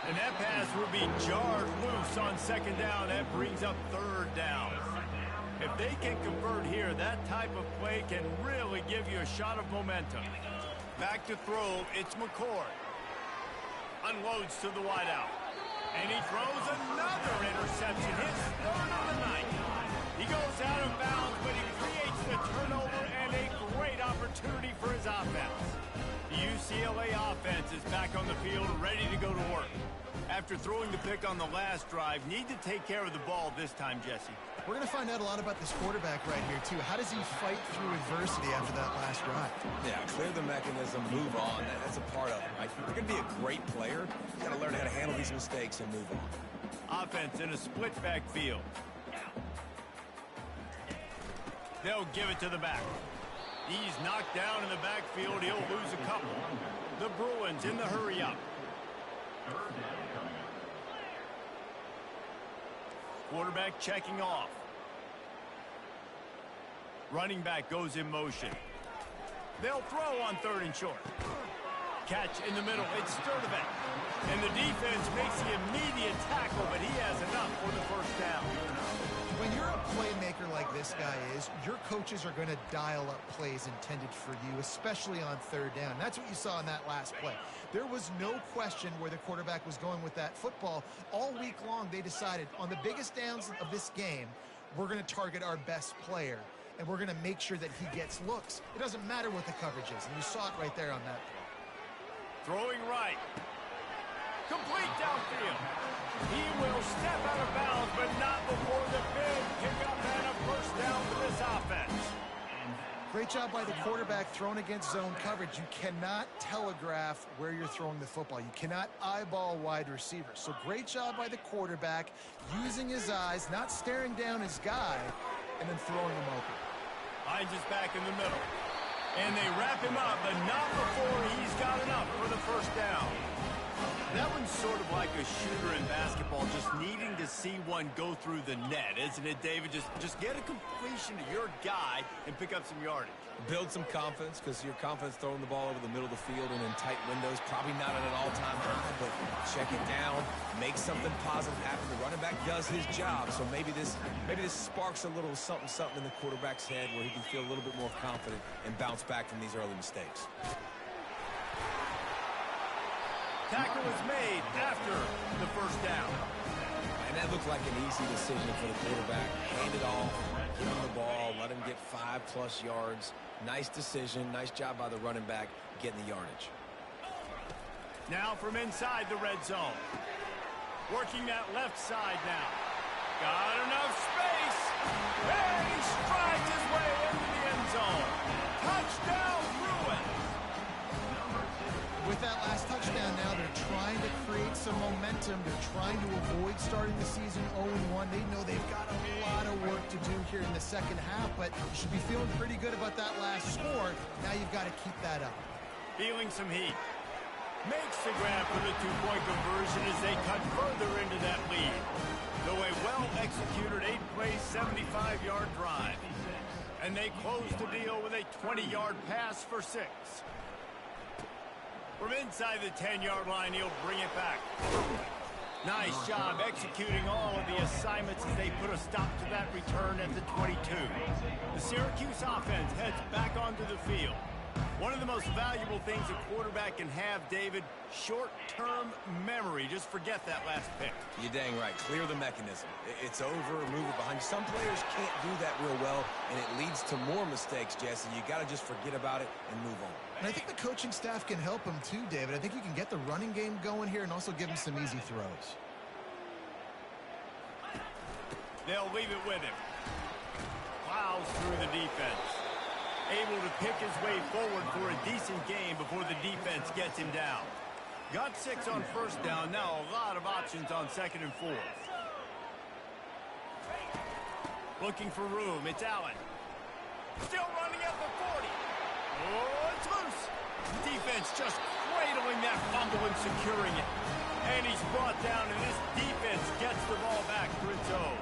And that pass will be jarred loose on 2nd down. That brings up 3rd down. If they can convert here, that type of play can really give you a shot of momentum. Back to throw, it's McCord. Unloads to the wideout. And he throws another interception. His 3rd of the night. He goes out of bounds, but he creates the turnover and a great opportunity for his offense. The UCLA offense is back on the field, ready to go to work. After throwing the pick on the last drive, need to take care of the ball this time, Jesse. We're going to find out a lot about this quarterback right here, too. How does he fight through adversity after that last drive? Yeah, clear the mechanism, move on. That's a part of it, right? You're going to be a great player. You got to learn how to handle these mistakes and move on. Offense in a split backfield. They'll give it to the back. He's knocked down in the backfield. He'll lose a couple. The Bruins in the hurry-up. Quarterback checking off. Running back goes in motion. They'll throw on 3rd and short. Catch in the middle. It's Sturdivant. And the defense makes the immediate tackle, but he has enough for the first down. When you're a playmaker like this guy is, your coaches are going to dial up plays intended for you, especially on 3rd down. That's what you saw in that last play. There was no question where the quarterback was going with that football. All week long, they decided on the biggest downs of this game, we're going to target our best player, and we're going to make sure that he gets looks. It doesn't matter what the coverage is, and you saw it right there on that play. Throwing right. Complete downfield. He will step out of bounds, but not before the big pickup and a first down for this offense. Great job by the quarterback thrown against zone coverage. You cannot telegraph where you're throwing the football. You cannot eyeball wide receivers. So great job by the quarterback using his eyes, not staring down his guy, and then throwing him open. Hines is back in the middle. And they wrap him up, but not before he's got enough for the first down. That one's sort of like a shooter in basketball, just needing to see one go through the net, isn't it, David? Just get a completion to your guy and pick up some yardage. Build some confidence, because your confidence throwing the ball over the middle of the field and in tight windows, probably not at an all-time high, but check it down, make something positive happen. The running back does his job, so maybe this sparks a little something in the quarterback's head where he can feel a little bit more confident and bounce back from these early mistakes. Tackle was made after the first down. And that looked like an easy decision for the quarterback. Hand it off, give him the ball, let him get 5+ yards. Nice decision, nice job by the running back getting the yardage. Now from inside the red zone. Working that left side now. Got enough space. And he strides his way into the end zone. Touchdown, Bruins. With that last touchdown now, they're trying to create some momentum. They're trying to avoid starting the season 0-1. They know they've got a lot of work to do here in the second half, but you should be feeling pretty good about that last score. Now you've got to keep that up. Feeling some heat. Makes the grab for the 2-point conversion as they cut further into that lead. Though a well-executed 8-play, 75-yard drive. And they close the deal with a 20-yard pass for 6. From inside the 10-yard line, he'll bring it back. Nice job executing all of the assignments as they put a stop to that return at the 22. The Syracuse offense heads back onto the field. One of the most valuable things a quarterback can have, David, short-term memory. Just forget that last pick. You're dang right. Clear the mechanism. It's over, move it behind. Some players can't do that real well, and it leads to more mistakes, Jesse. You got to just forget about it and move on. And I think the coaching staff can help him too, David. I think you can get the running game going here and also give him some easy throws. They'll leave it with him. Plows through the defense. Able to pick his way forward for a decent game before the defense gets him down. Got 6 on first down. Now a lot of options on 2nd and 4. Looking for room. It's Allen. Still running at the 40. Oh, it's loose. Defense just cradling that fumble and securing it. And he's brought down, and this defense gets the ball back for its own.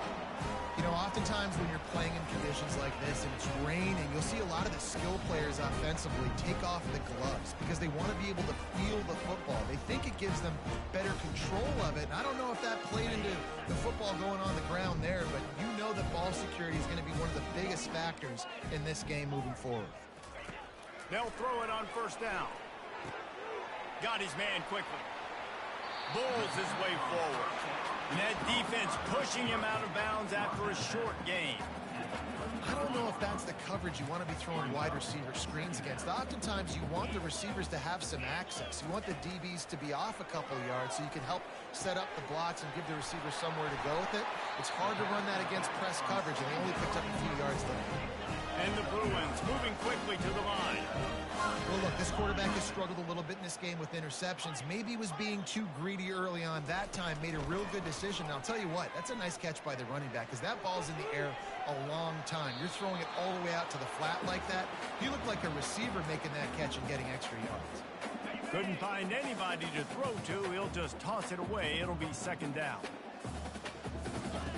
You know, oftentimes when you're playing in conditions like this and it's raining, you'll see a lot of the skill players offensively take off the gloves because they want to be able to feel the football. They think it gives them better control of it. And I don't know if that played into the football going on the ground there, but you know that ball security is going to be one of the biggest factors in this game moving forward. They'll throw it on first down. Got his man quickly. Bulls his way forward. And that defense pushing him out of bounds after a short gain. I don't know if that's the coverage you want to be throwing wide receiver screens against. Oftentimes, you want the receivers to have some access. You want the DBs to be off a couple yards so you can help set up the blocks and give the receiver somewhere to go with it. It's hard to run that against press coverage, and they only picked up a few yards there. And the Bruins moving quickly to the line. Well, look, this quarterback has struggled a little bit in this game with interceptions. Maybe he was being too greedy early on. That time made a real good decision. Now, I'll tell you what, that's a nice catch by the running back because that ball's in the air a long time. You're throwing it all the way out to the flat like that. He looked like a receiver making that catch and getting extra yards. Couldn't find anybody to throw to. He'll just toss it away. It'll be 2nd down.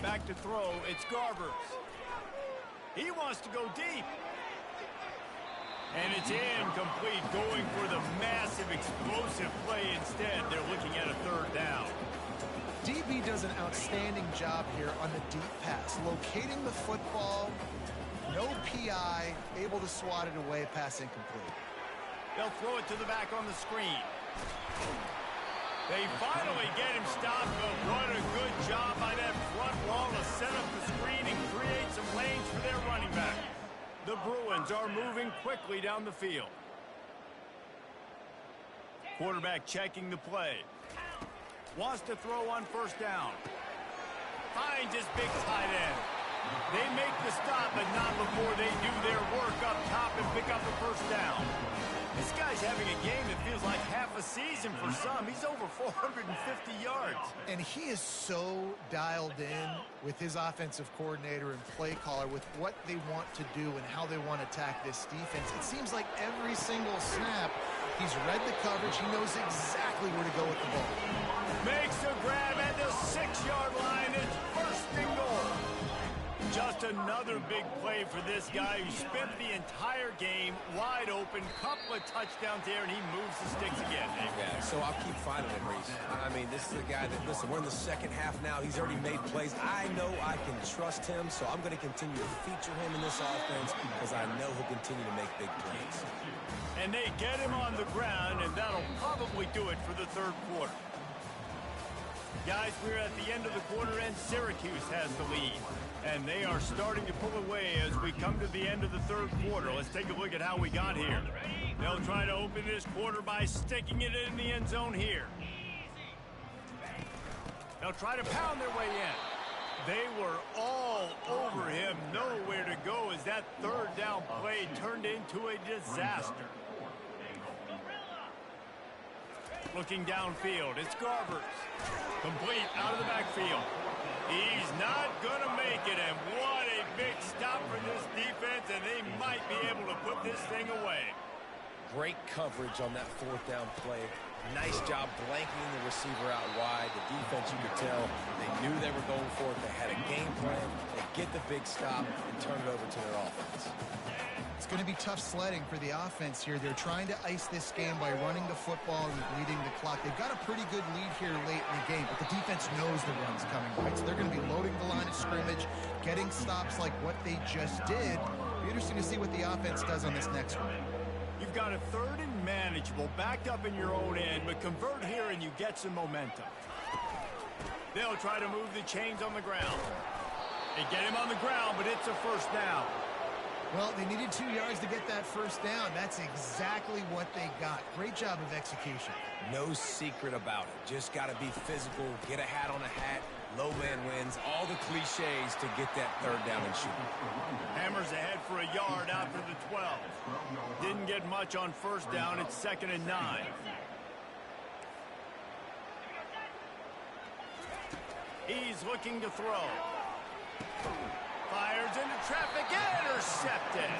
Back to throw. It's Garbers. He wants to go deep. And it's incomplete, going for the massive explosive play instead. They're looking at a third down. DB does an outstanding job here on the deep pass, locating the football, no PI, able to swat it away, pass incomplete. They'll throw it to the back on the screen. They finally get him stopped, but what a good job by that front wall to set up the screen and create some lanes for their running back. The Bruins are moving quickly down the field. Quarterback checking the play. Wants to throw on first down. Finds his big tight end. They make the stop, but not before they do their work up top and pick up the first down. This guy's having a game that feels like half a season for some. He's over 450 yards. And he is so dialed in with his offensive coordinator and play caller with what they want to do and how they want to attack this defense. It seems like every single snap, he's read the coverage. He knows exactly where to go with the ball. Makes a grab at the 6-yard line. It's first and goal. Just another big play for this guy who spent the entire game wide open. Couple of touchdowns there, and he moves the sticks again. Yeah, so I'll keep finding him, Reese. I mean, this is a guy that, listen, we're in the second half now. He's already made plays. I know I can trust him, so I'm going to continue to feature him in this offense because I know he'll continue to make big plays. And they get him on the ground, and that'll probably do it for the third quarter. Guys, we're at the end of the quarter, and Syracuse has the lead. And they are starting to pull away as we come to the end of the third quarter. Let's take a look at how we got here. They'll try to open this quarter by sticking it in the end zone here. They'll try to pound their way in. They were all over him. Nowhere to go as that third down play turned into a disaster. Looking downfield, it's Garbers. Complete out of the backfield. He's not going to make it, and what a big stop for this defense, and they might be able to put this thing away. Great coverage on that fourth down play. Nice job blanketing the receiver out wide. The defense, you could tell, they knew they were going for it. They had a game plan. They get the big stop and turn it over to their offense. It's going to be tough sledding for the offense here. They're trying to ice this game by running the football and bleeding the clock. They've got a pretty good lead here late in the game, but the defense knows the run's coming, right? So they're going to be loading the line of scrimmage, getting stops like what they just did. Be interesting to see what the offense does on this next one. You've got a third and manageable, backed up in your own end, but convert here and you get some momentum. They'll try to move the chains on the ground. They get him on the ground, but it's a first down. Well, they needed 2 yards to get that first down. That's exactly what they got. Great job of execution. No secret about it. Just got to be physical, get a hat on a hat, low man wins, all the cliches to get that third down and shoot. Hammers ahead for a yard out to the 12. Didn't get much on first down. It's 2nd and 9. He's looking to throw. Fires into traffic, intercepted.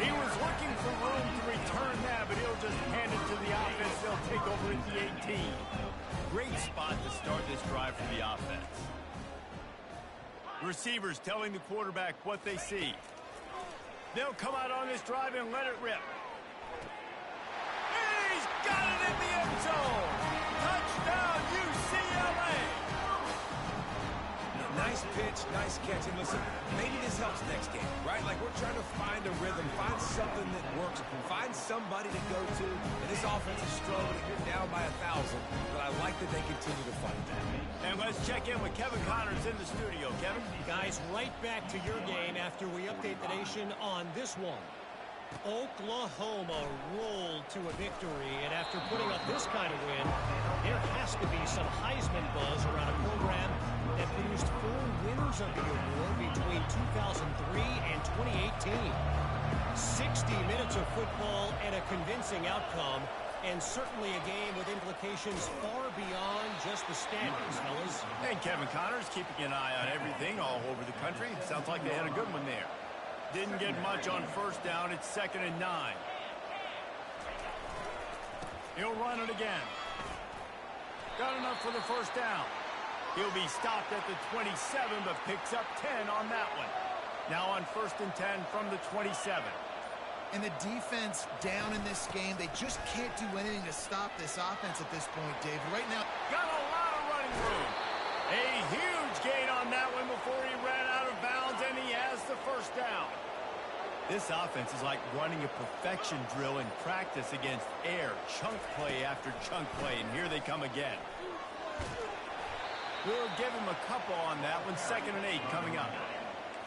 He was looking for room to return that, but he'll just hand it to the offense. They'll take over at the 18. Great spot to start this drive for the offense. Receivers telling the quarterback what they see. They'll come out on this drive and let it rip. He's got it in the end zone. Touchdown, UCLA. Nice pitch, nice catch. And listen, maybe this helps next game, right? Like we're trying to find a rhythm, find something that works, find somebody to go to. And this offense is struggling. You're down by 1,000, but I like that they continue to fight that. And let's check in with Kevin Connors in the studio. Kevin? Guys, right back to your game after we update the nation on this one. Oklahoma rolled to a victory, and after putting up this kind of win, there has to be some Heisman buzz around a program that produced 4 winners of the award between 2003 and 2018. 60 minutes of football and a convincing outcome, and certainly a game with implications far beyond just the standings, fellas. And Kevin Connors keeping an eye on everything all over the country. Sounds like they had a good one there. Didn't get much on first down. It's 2nd and 9. He'll run it again. Got enough for the first down. He'll be stopped at the 27, but picks up 10 on that one. Now on 1st and 10 from the 27. And the defense down in this game, they just can't do anything to stop this offense at this point, Dave. Right now, got a lot of running room. A huge gain on that one before he ran out of bounds, and he has the first down. This offense is like running a perfection drill in practice against air. Chunk play after chunk play, and here they come again. We'll give him a couple on that one. 2nd and 8 coming up.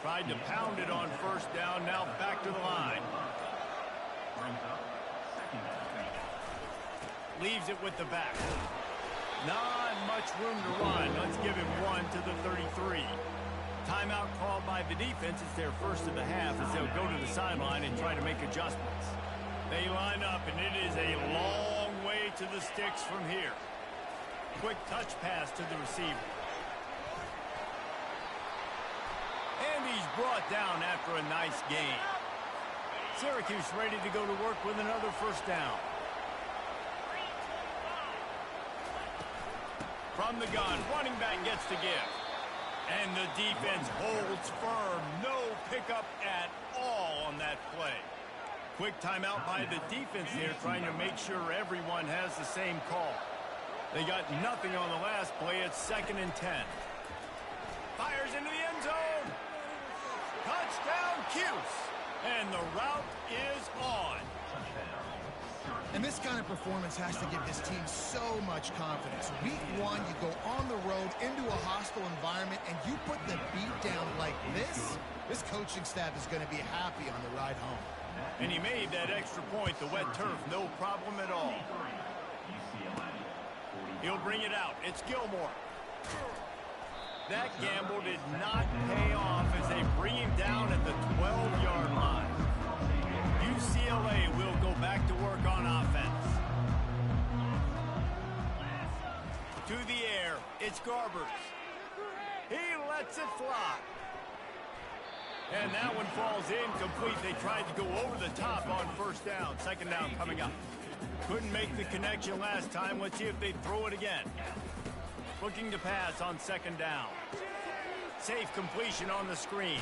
Tried to pound it on first down, now back to the line. Leaves it with the back. Not much room to run. Let's give him one to the 33. Timeout called by the defense. It's their first of the half as they'll go to the sideline and try to make adjustments. They line up, and it is a long way to the sticks from here. Quick touch pass to the receiver. And he's brought down after a nice gain. Syracuse ready to go to work with another first down. From the gun, running back gets to give. And the defense holds firm. No pickup at all on that play. Quick timeout by the defense here, trying to make sure everyone has the same call. They got nothing on the last play. It's 2nd and 10. Fires into the end zone. Touchdown, Cuse. And the route is on. and this kind of performance has to give this team so much confidence. Week 1, you go on the road into a hostile environment, and you put the beat down like this. This coaching staff is going to be happy on the ride home. And he made that extra point, the wet turf, no problem at all. He'll bring it out. It's Gilmore. That gamble did not pay off as they bring him down at the 12-yard line. UCLA will go back to work on offense. To the air, it's Garbers. He lets it fly. And that one falls incomplete. They tried to go over the top on first down. Second down coming up. Couldn't make the connection last time. Let's see if they throw it again. Looking to pass on second down. Safe completion on the screen.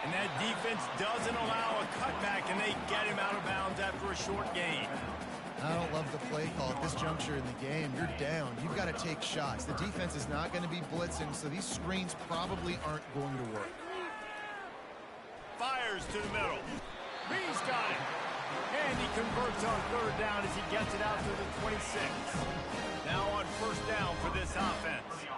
And that defense doesn't allow a cutback, and they get him out of bounds after a short gain. I don't love the play call at this juncture in the game. You're down. You've got to take shots. The defense is not going to be blitzing, so these screens probably aren't going to work. Fires to the middle. He's got it. And he converts on third down as he gets it out to the 26. Now on first down for this offense.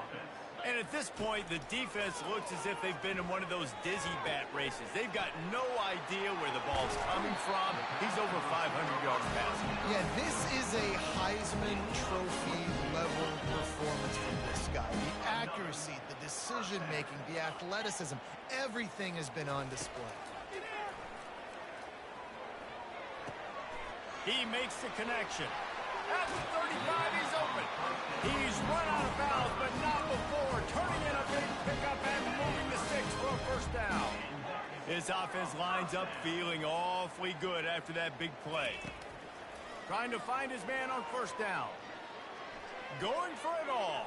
And at this point, the defense looks as if they've been in one of those dizzy bat races. They've got no idea where the ball's coming from. He's over 500 yards passing. Yeah, this is a Heisman Trophy level performance from this guy. The accuracy, the decision-making, the athleticism, everything has been on display. He makes the connection. At the 35, he's open. He's run out of bounds, but not before. Turning in a big pickup and moving the sticks for a first down. His offense lines up feeling awfully good after that big play. Trying to find his man on first down. Going for it all.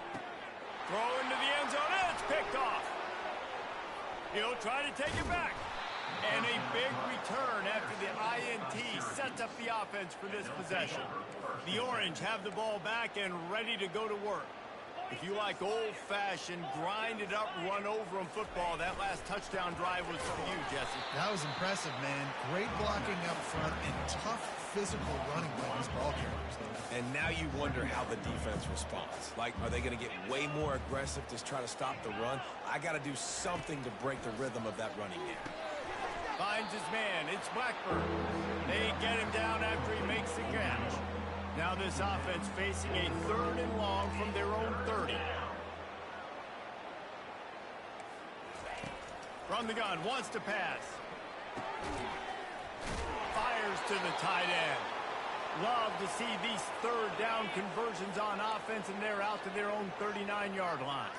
Throw into the end zone, and it's picked off. He'll try to take it back. And a big return after the INT sets up the offense for this possession. The Orange have the ball back and ready to go to work. If you like old-fashioned, grind-it-up, run-over-'em football, that last touchdown drive was for you, Jesse. That was impressive, man. Great blocking up front and tough physical running by these ball carriers. And now you wonder how the defense responds. Like, are they going to get way more aggressive to try to stop the run? I got to do something to break the rhythm of that running game. Finds his man. It's Blackburn. They get him down after he makes the catch. Now this offense facing a 3rd and long from their own 30. From the gun, wants to pass. Fires to the tight end. Love to see these 3rd down conversions on offense, and they're out to their own 39-yard line.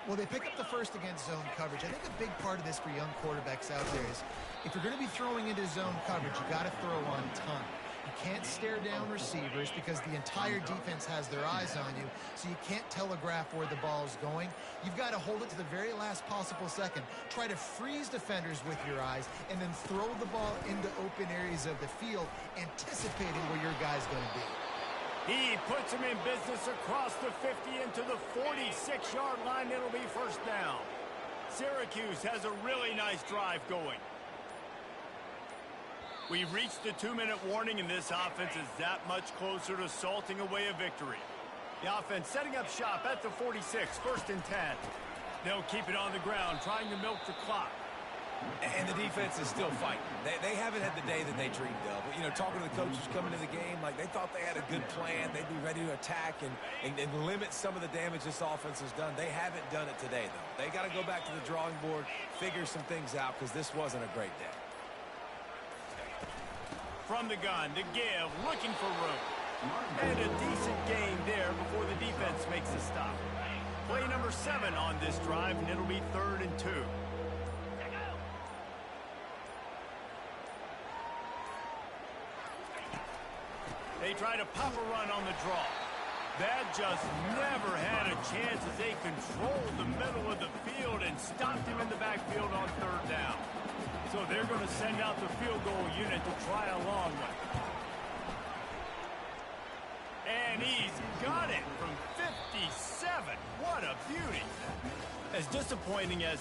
Well, they pick up the first against zone coverage. I think a big part of this for young quarterbacks out there is if you're going to be throwing into zone coverage, you got to throw on time. You can't stare down receivers because the entire defense has their eyes on you, so you can't telegraph where the ball is going. You've got to hold it to the very last possible second. Try to freeze defenders with your eyes and then throw the ball into open areas of the field, anticipating where your guy's going to be. He puts him in business across the 50 into the 46-yard line. It'll be first down. Syracuse has a really nice drive going. We've reached the 2-minute warning, and this offense is that much closer to salting away a victory. The offense setting up shop at the 46, 1st and 10. They'll keep it on the ground, trying to milk the clock. And the defense is still fighting. They haven't had the day that they dreamed of. You know, talking to the coaches coming into the game, like they thought they had a good plan. They'd be ready to attack and limit some of the damage this offense has done. They haven't done it today, though. They got to go back to the drawing board, figure some things out, because this wasn't a great day. From the gun, to give, looking for room. And a decent gain there before the defense makes a stop. Play number 7 on this drive, and it'll be 3rd and 2. They try to pop a run on the draw. That just never had a chance as they controlled the middle of the field and stopped him in the backfield on 3rd down. So they're going to send out the field goal unit to try a long one. And he's got it from 57. What a beauty. As disappointing as this